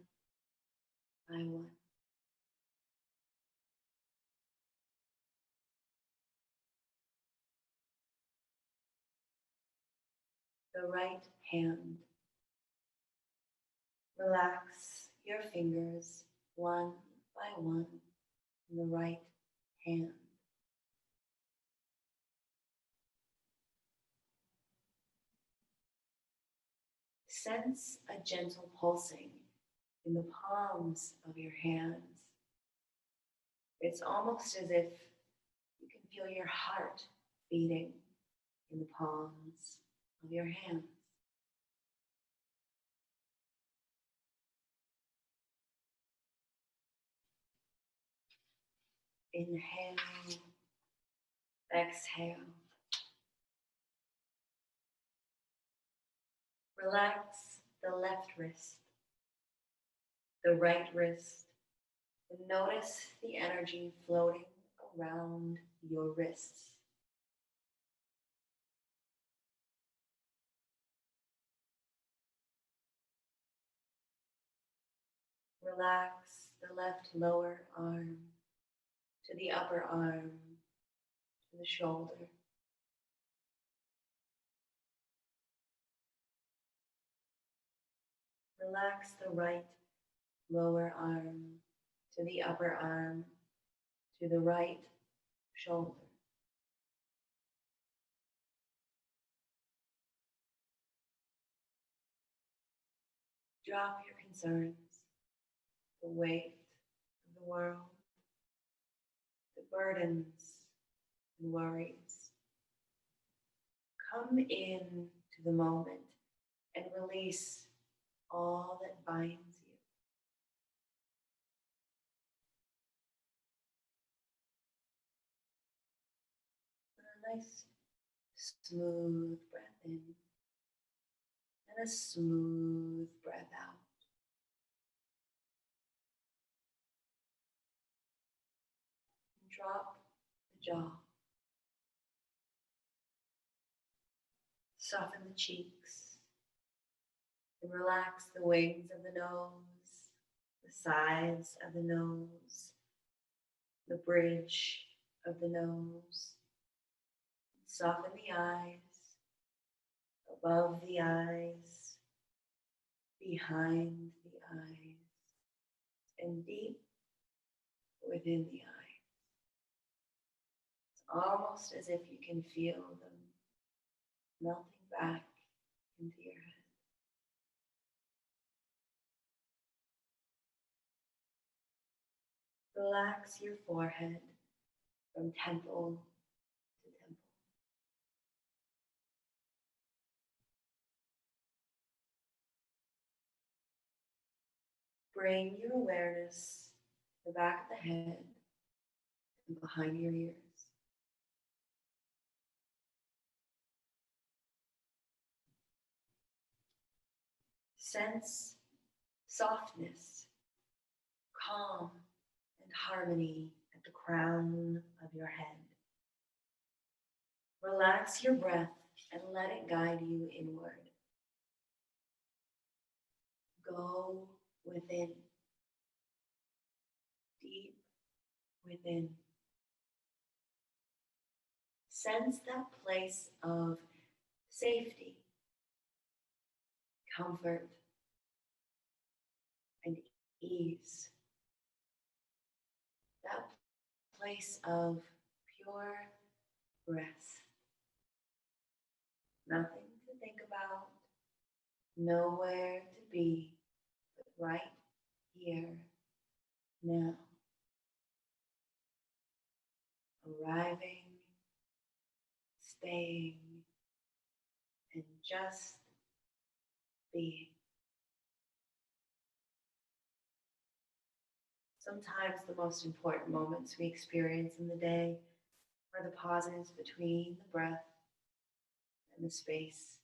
by one. The right hand. Relax your fingers one by one in the right hand. Sense a gentle pulsing in the palms of your hands. It's almost as if you can feel your heart beating in the palms of your hands. Inhale, exhale. Relax the left wrist, the right wrist, and notice the energy floating around your wrists. Relax the left lower arm to the upper arm, to the shoulder, Relax the right lower arm to the upper arm to the right shoulder. Drop your concerns, the weight of the world, the burdens and worries. Come in to the moment and release all that binds you. A nice smooth breath in and a smooth breath out. Drop the jaw. Soften the cheeks and relax the wings of the nose, the sides of the nose, the bridge of the nose. Soften the eyes, above the eyes, behind the eyes, and deep within the eyes. It's almost as if you can feel them melting back into your head. Relax your forehead from temple to temple. Bring your awareness to the back of the head and behind your ears. Sense softness, calm, and harmony at the crown of your head. Relax your breath and let it guide you inward. Go within, deep within. Sense that place of safety, comfort, and ease. That place of pure breath. Nothing to think about, nowhere to be, but right here, now. Arriving, staying, and just being. Sometimes the most important moments we experience in the day are the pauses between the breath and the space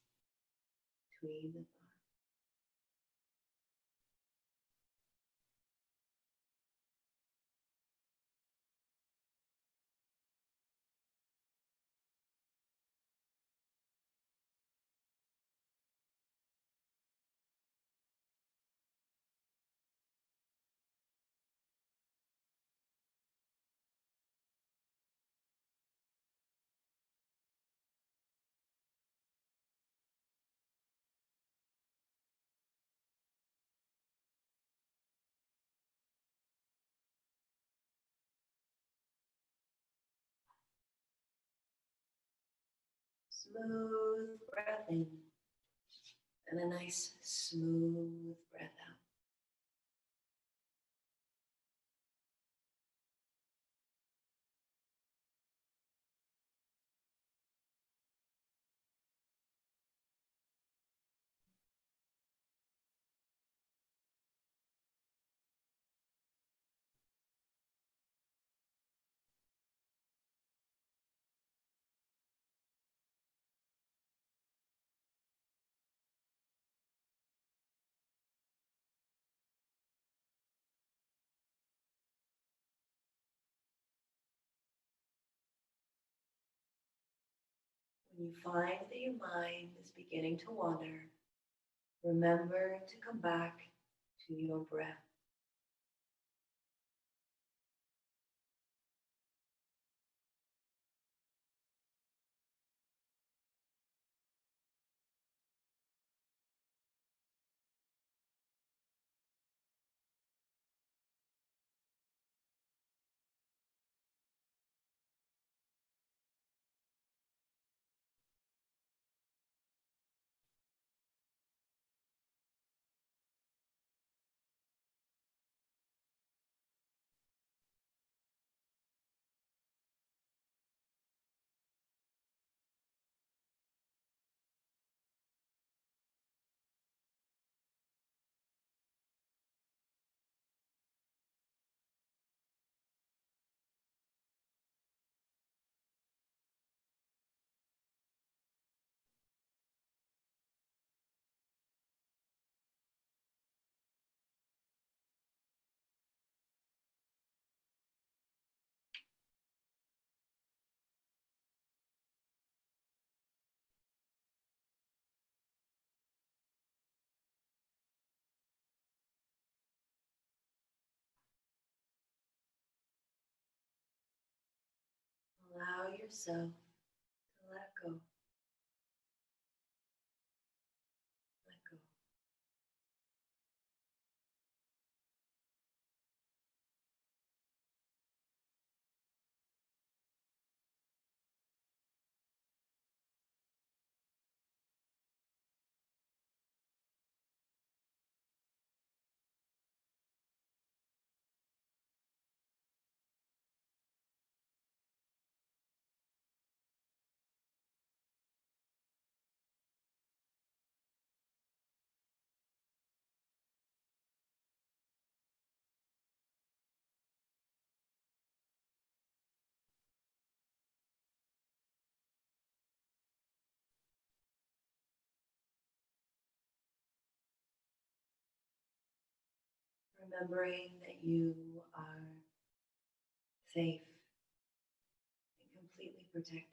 between the thoughts. Smooth breath in and a nice smooth breath out. When you find that your mind is beginning to wander, remember to come back to your breath. yourself to let go. Let go. Remembering that you are safe and completely protected.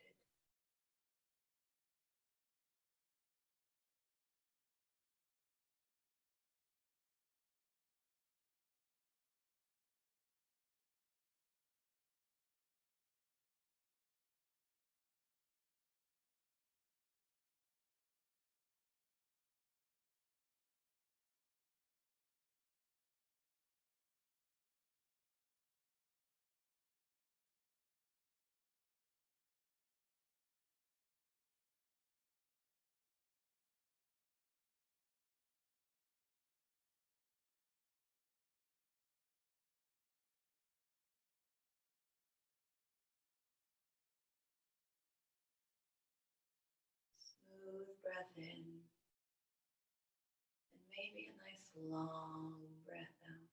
Smooth breath in, and maybe a nice long breath out.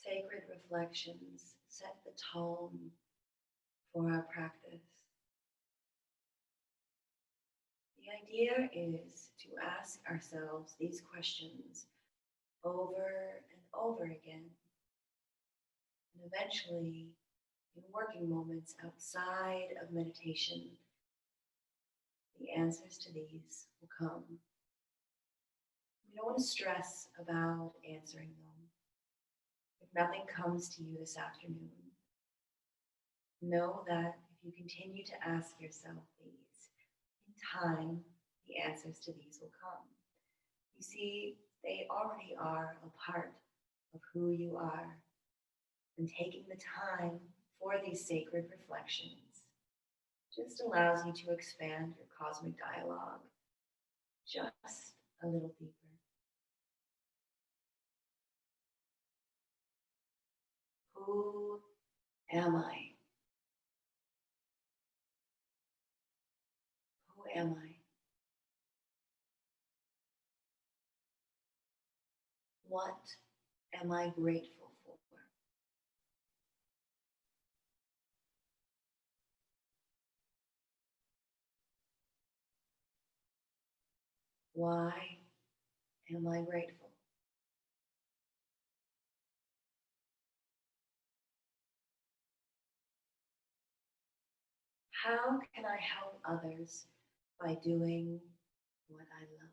Sacred reflections set the tone for our practice. The idea is to ask ourselves these questions over and over again. And eventually, in working moments outside of meditation, the answers to these will come. We don't want to stress about answering them. If nothing comes to you this afternoon, know that if you continue to ask yourself these, in time, the answers to these will come. You see, they already are a part of who you are. And taking the time for these sacred reflections just allows you to expand your cosmic dialogue just a little deeper. Who am I? Who am I? What am I grateful for? Why am I grateful? How can I help others by doing what I love?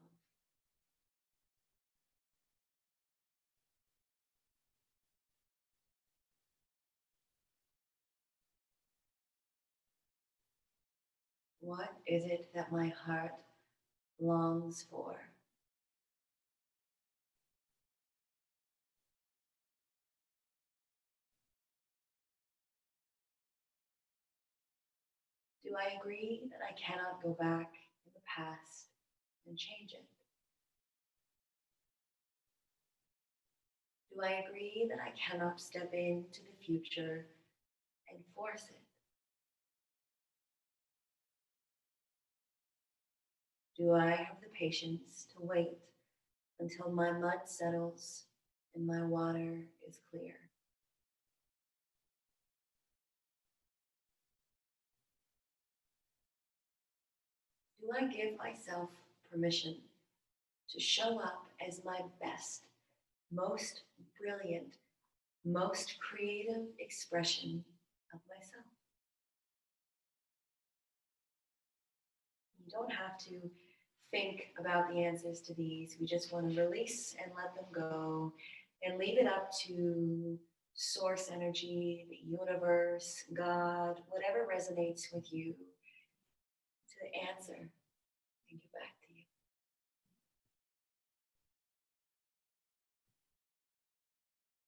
What is it that my heart longs for? Do I agree that I cannot go back in the past and change it? Do I agree that I cannot step into the future and force it? Do I have the patience to wait until my mud settles and my water is clear? Do I give myself permission to show up as my best, most brilliant, most creative expression of myself? don't have to think about the answers to these. We just want to release and let them go and leave it up to source energy, the universe, God, whatever resonates with you to answer and get back to you.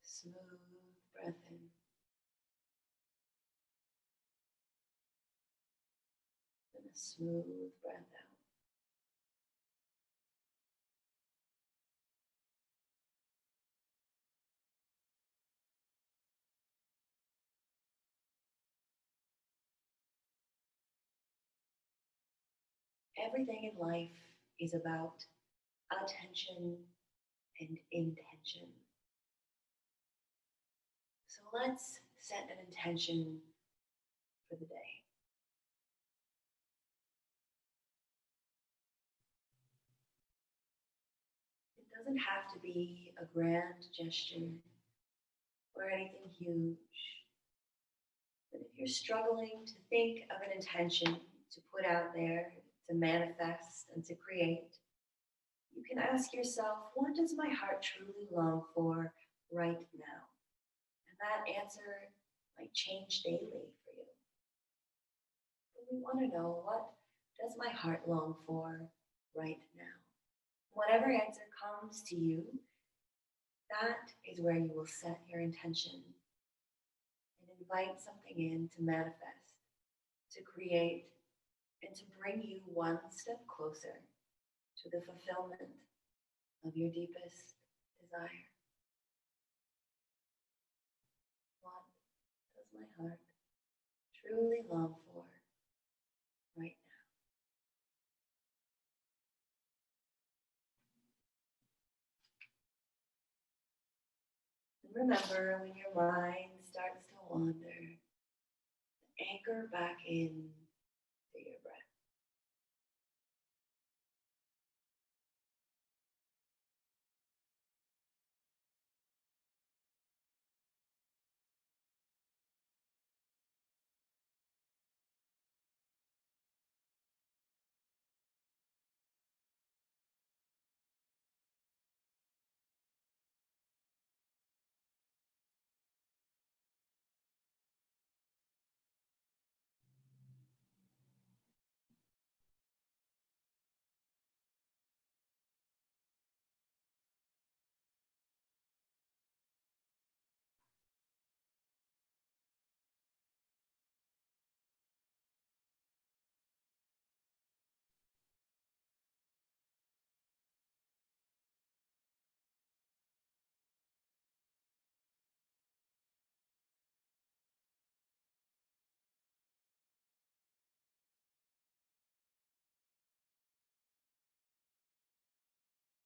Smooth breath in. And a smooth breath out. Everything in life is about attention and intention. So let's set an intention for the day. It doesn't have to be a grand gesture or anything huge. But if you're struggling to think of an intention to put out there, to manifest and to create, you can ask yourself, what does my heart truly long for right now? And that answer might change daily for you. But we want to know, what does my heart long for right now? Whatever answer comes to you, that is where you will set your intention and invite something in to manifest, to create, and to bring you one step closer to the fulfillment of your deepest desire. What does my heart truly long for right now? And remember, when your mind starts to wander, anchor back in to your breath.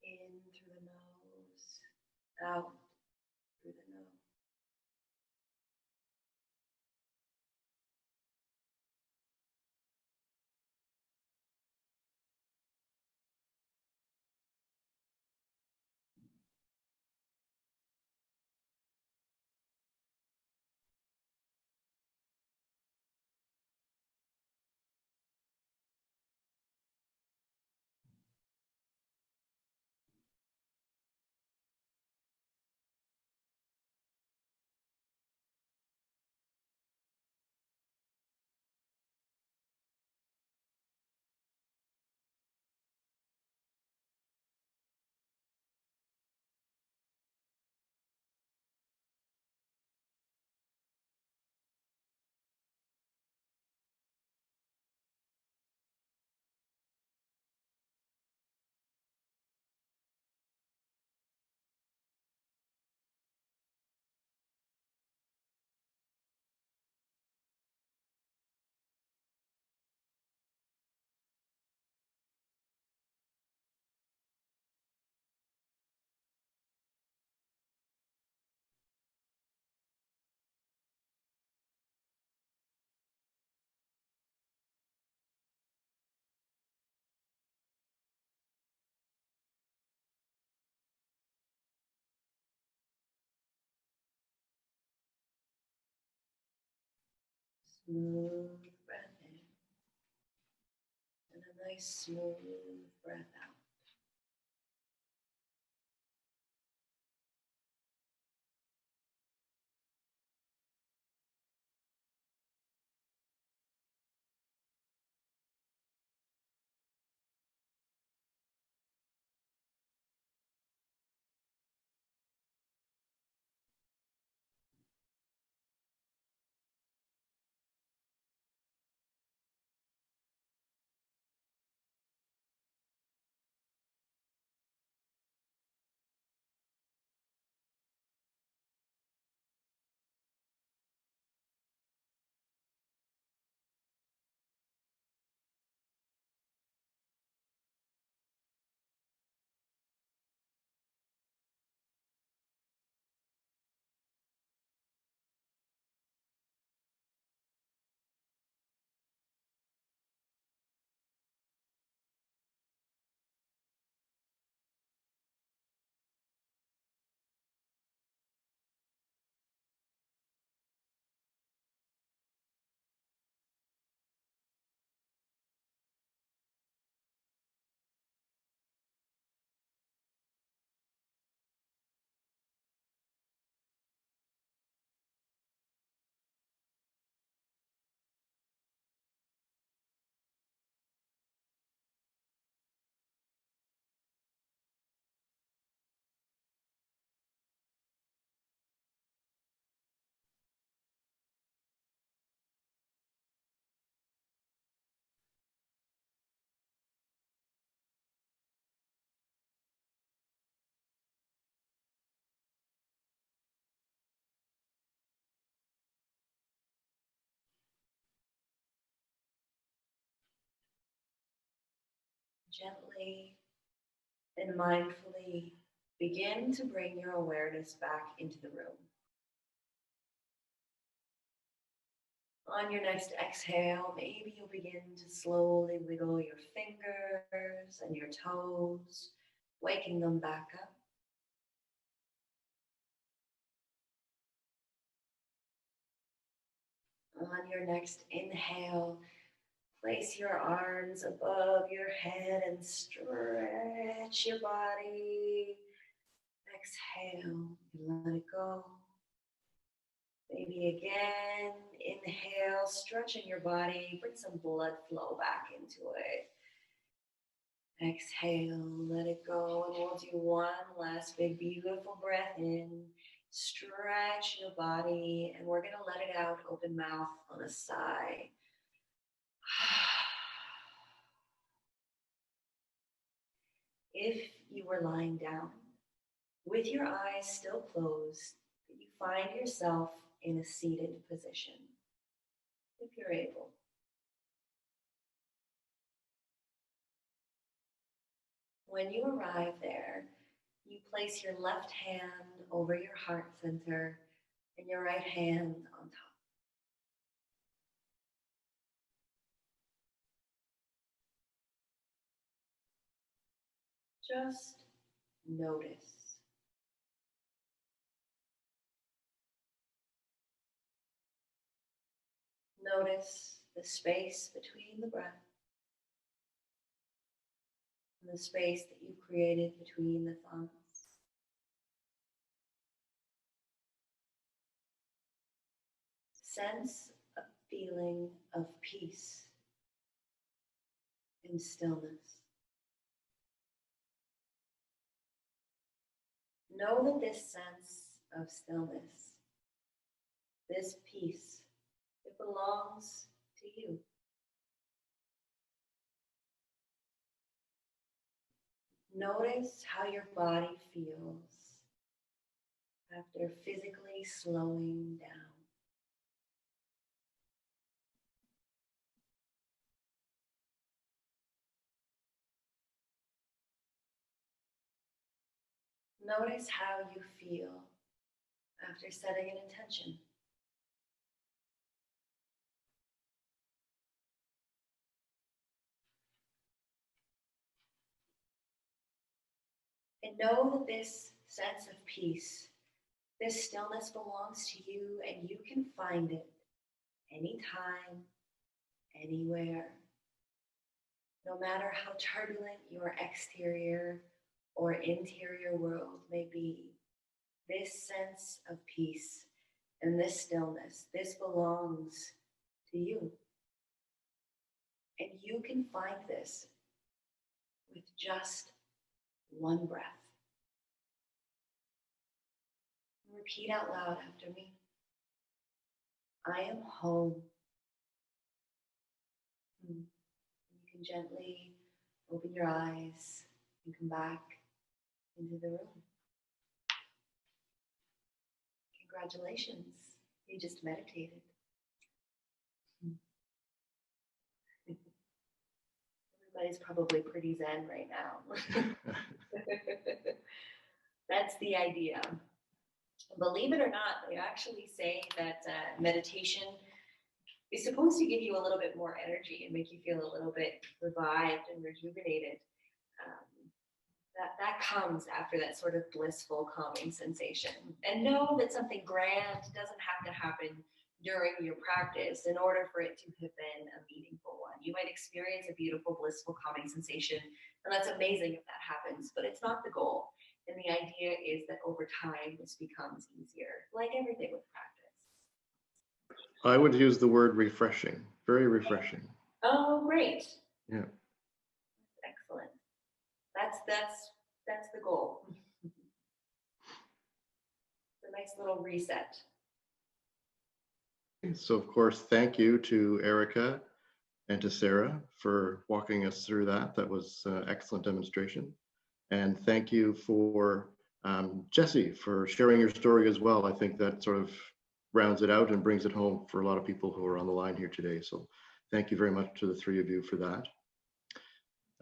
In through the nose, out through the nose. Smooth breath in. And Nice, smooth breath out. Gently and mindfully begin to bring your awareness back into the room. On your next exhale, maybe you'll begin to slowly wiggle your fingers and your toes, waking them back up. On your next inhale, place your arms above your head and stretch your body. Exhale and let it go. Maybe again, inhale, stretching your body, bring some blood flow back into it. Exhale, let it go, and we'll do one last big, beautiful breath in. Stretch your body, and we're gonna let it out, open mouth on a sigh. If you were lying down, with your eyes still closed, you find yourself in a seated position, if you're able. When you arrive there, you place your left hand over your heart center and your right hand on top. Just notice. Notice the space between the breath and the space that you created between the thumbs. Sense a feeling of peace and stillness. Know that this sense of stillness, this peace, it belongs to you. Notice how your body feels after physically slowing down. Notice how you feel after setting an intention. And know that this sense of peace, this stillness belongs to you, and you can find it anytime, anywhere, No matter how turbulent your exterior or interior world may be, this sense of peace and this stillness, this belongs to you. And you can find this with just one breath. Repeat out loud after me. I am home. You can gently open your eyes and come back into the room. Congratulations, you just meditated. Everybody's probably pretty zen right now. That's the idea. Believe it or not, they actually say that meditation is supposed to give you a little bit more energy and make you feel a little bit revived and rejuvenated. That comes after that sort of blissful, calming sensation. And know that something grand doesn't have to happen during your practice in order for it to have been a meaningful one. You might experience a beautiful, blissful, calming sensation, and that's amazing if that happens, but it's not the goal. And the idea is that over time, this becomes easier, like everything with practice. I would use the word refreshing, very refreshing. Oh, great. Yeah. Excellent. That's the goal. It's a nice little reset. So of course, thank you to Erika and to Sara for walking us through that. That was an excellent demonstration. And thank you for Jessie for sharing your story as well. I think that sort of rounds it out and brings it home for a lot of people who are on the line here today. So thank you very much to the three of you for that.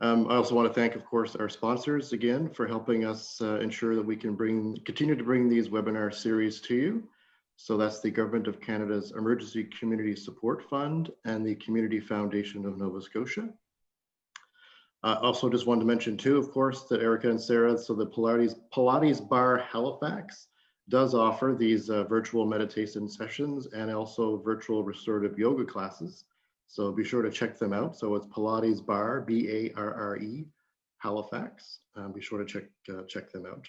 I also want to thank, of course, our sponsors again for helping us ensure that we can continue to bring these webinar series to you. So that's the Government of Canada's Emergency Community Support Fund and the Community Foundation of Nova Scotia. Also just wanted to mention too, of course, that Erika and Sara, so the Pilates Barre Halifax does offer these virtual meditation sessions and also virtual restorative yoga classes. So be sure to check them out. So it's Pilates Barre, B-A-R-R-E, Halifax. Be sure to check them out.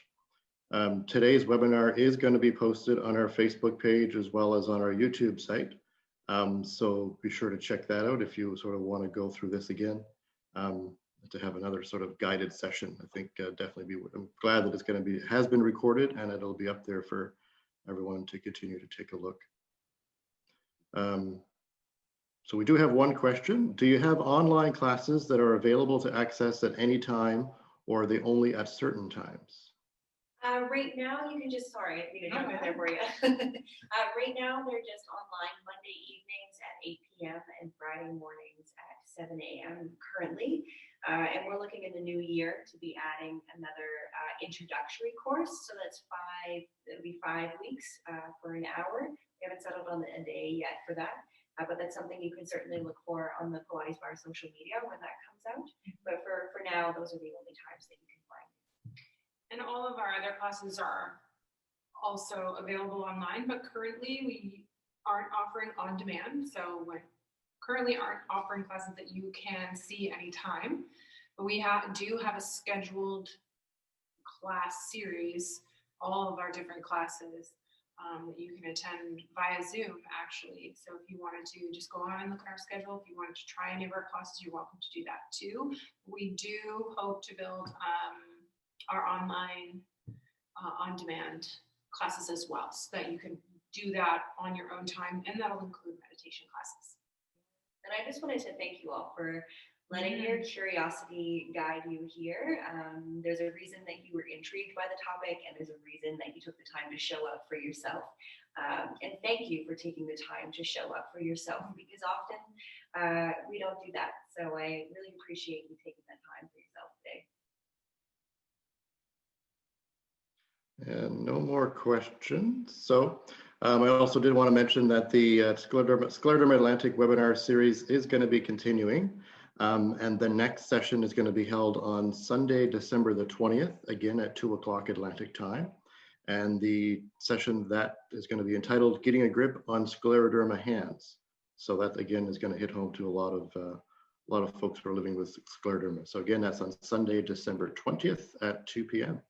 Today's webinar is going to be posted on our Facebook page as well as on our YouTube site. So be sure to check that out if you sort of want to go through this again. To have another sort of guided session, I think definitely I'm glad that it has been recorded and it'll be up there for everyone to continue to take a look. So we do have one question. Do you have online classes that are available to access at any time, or are they only at certain times? Right now, you can just, sorry, I didn't jump in there for you. Right now, they're just online Monday evenings at 8 p.m. and Friday mornings at 7 a.m. currently. And we're looking in the new year to be adding another introductory course. So that's it'll be 5 weeks for an hour. We haven't settled on a day yet for that. But that's something you can certainly look for on the Pilates Barre social media when that comes out. But for now, those are the only times that you can find. And all of our other classes are also available online, but currently we aren't offering on demand. So we currently aren't offering classes that you can see anytime, but we do have a scheduled class series, all of our different classes that you can attend via Zoom, actually. So if you wanted to just go on and look at our schedule, if you wanted to try any of our classes, you're welcome to do that too. We do hope to build our online on-demand classes as well, so that you can do that on your own time, and that'll include meditation classes. And I just wanted to thank you all for letting your curiosity guide you here. There's a reason that you were intrigued by the topic, and there's a reason that you took the time to show up for yourself. And thank you for taking the time to show up for yourself, because often we don't do that. So I really appreciate you taking that time for yourself today. And no more questions. So I also did want to mention that the Scleroderma Atlantic webinar series is going to be continuing. And the next session is going to be held on Sunday, December the 20th, again at 2 o'clock Atlantic time. And the session that is going to be entitled Getting a Grip on Scleroderma Hands. So that again is going to hit home to a a lot of folks who are living with scleroderma. So again, that's on Sunday, December 20th at 2 p.m.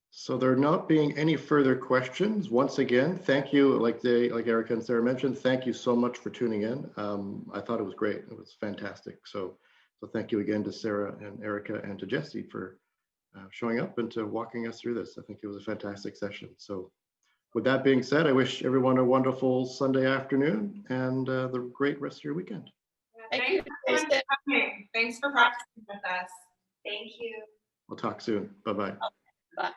So there not being any further questions, once again, thank you, like Erika and Sara mentioned, thank you so much for tuning in. I thought it was great. It was fantastic. So thank you again to Sara and Erika and to Jessie for showing up and to walking us through this. I think it was a fantastic session. So with that being said, I wish everyone a wonderful Sunday afternoon and the great rest of your weekend. Thank you. Thanks for coming. Thanks for practicing with us. Thank you. We'll talk soon. Bye-bye. Bye.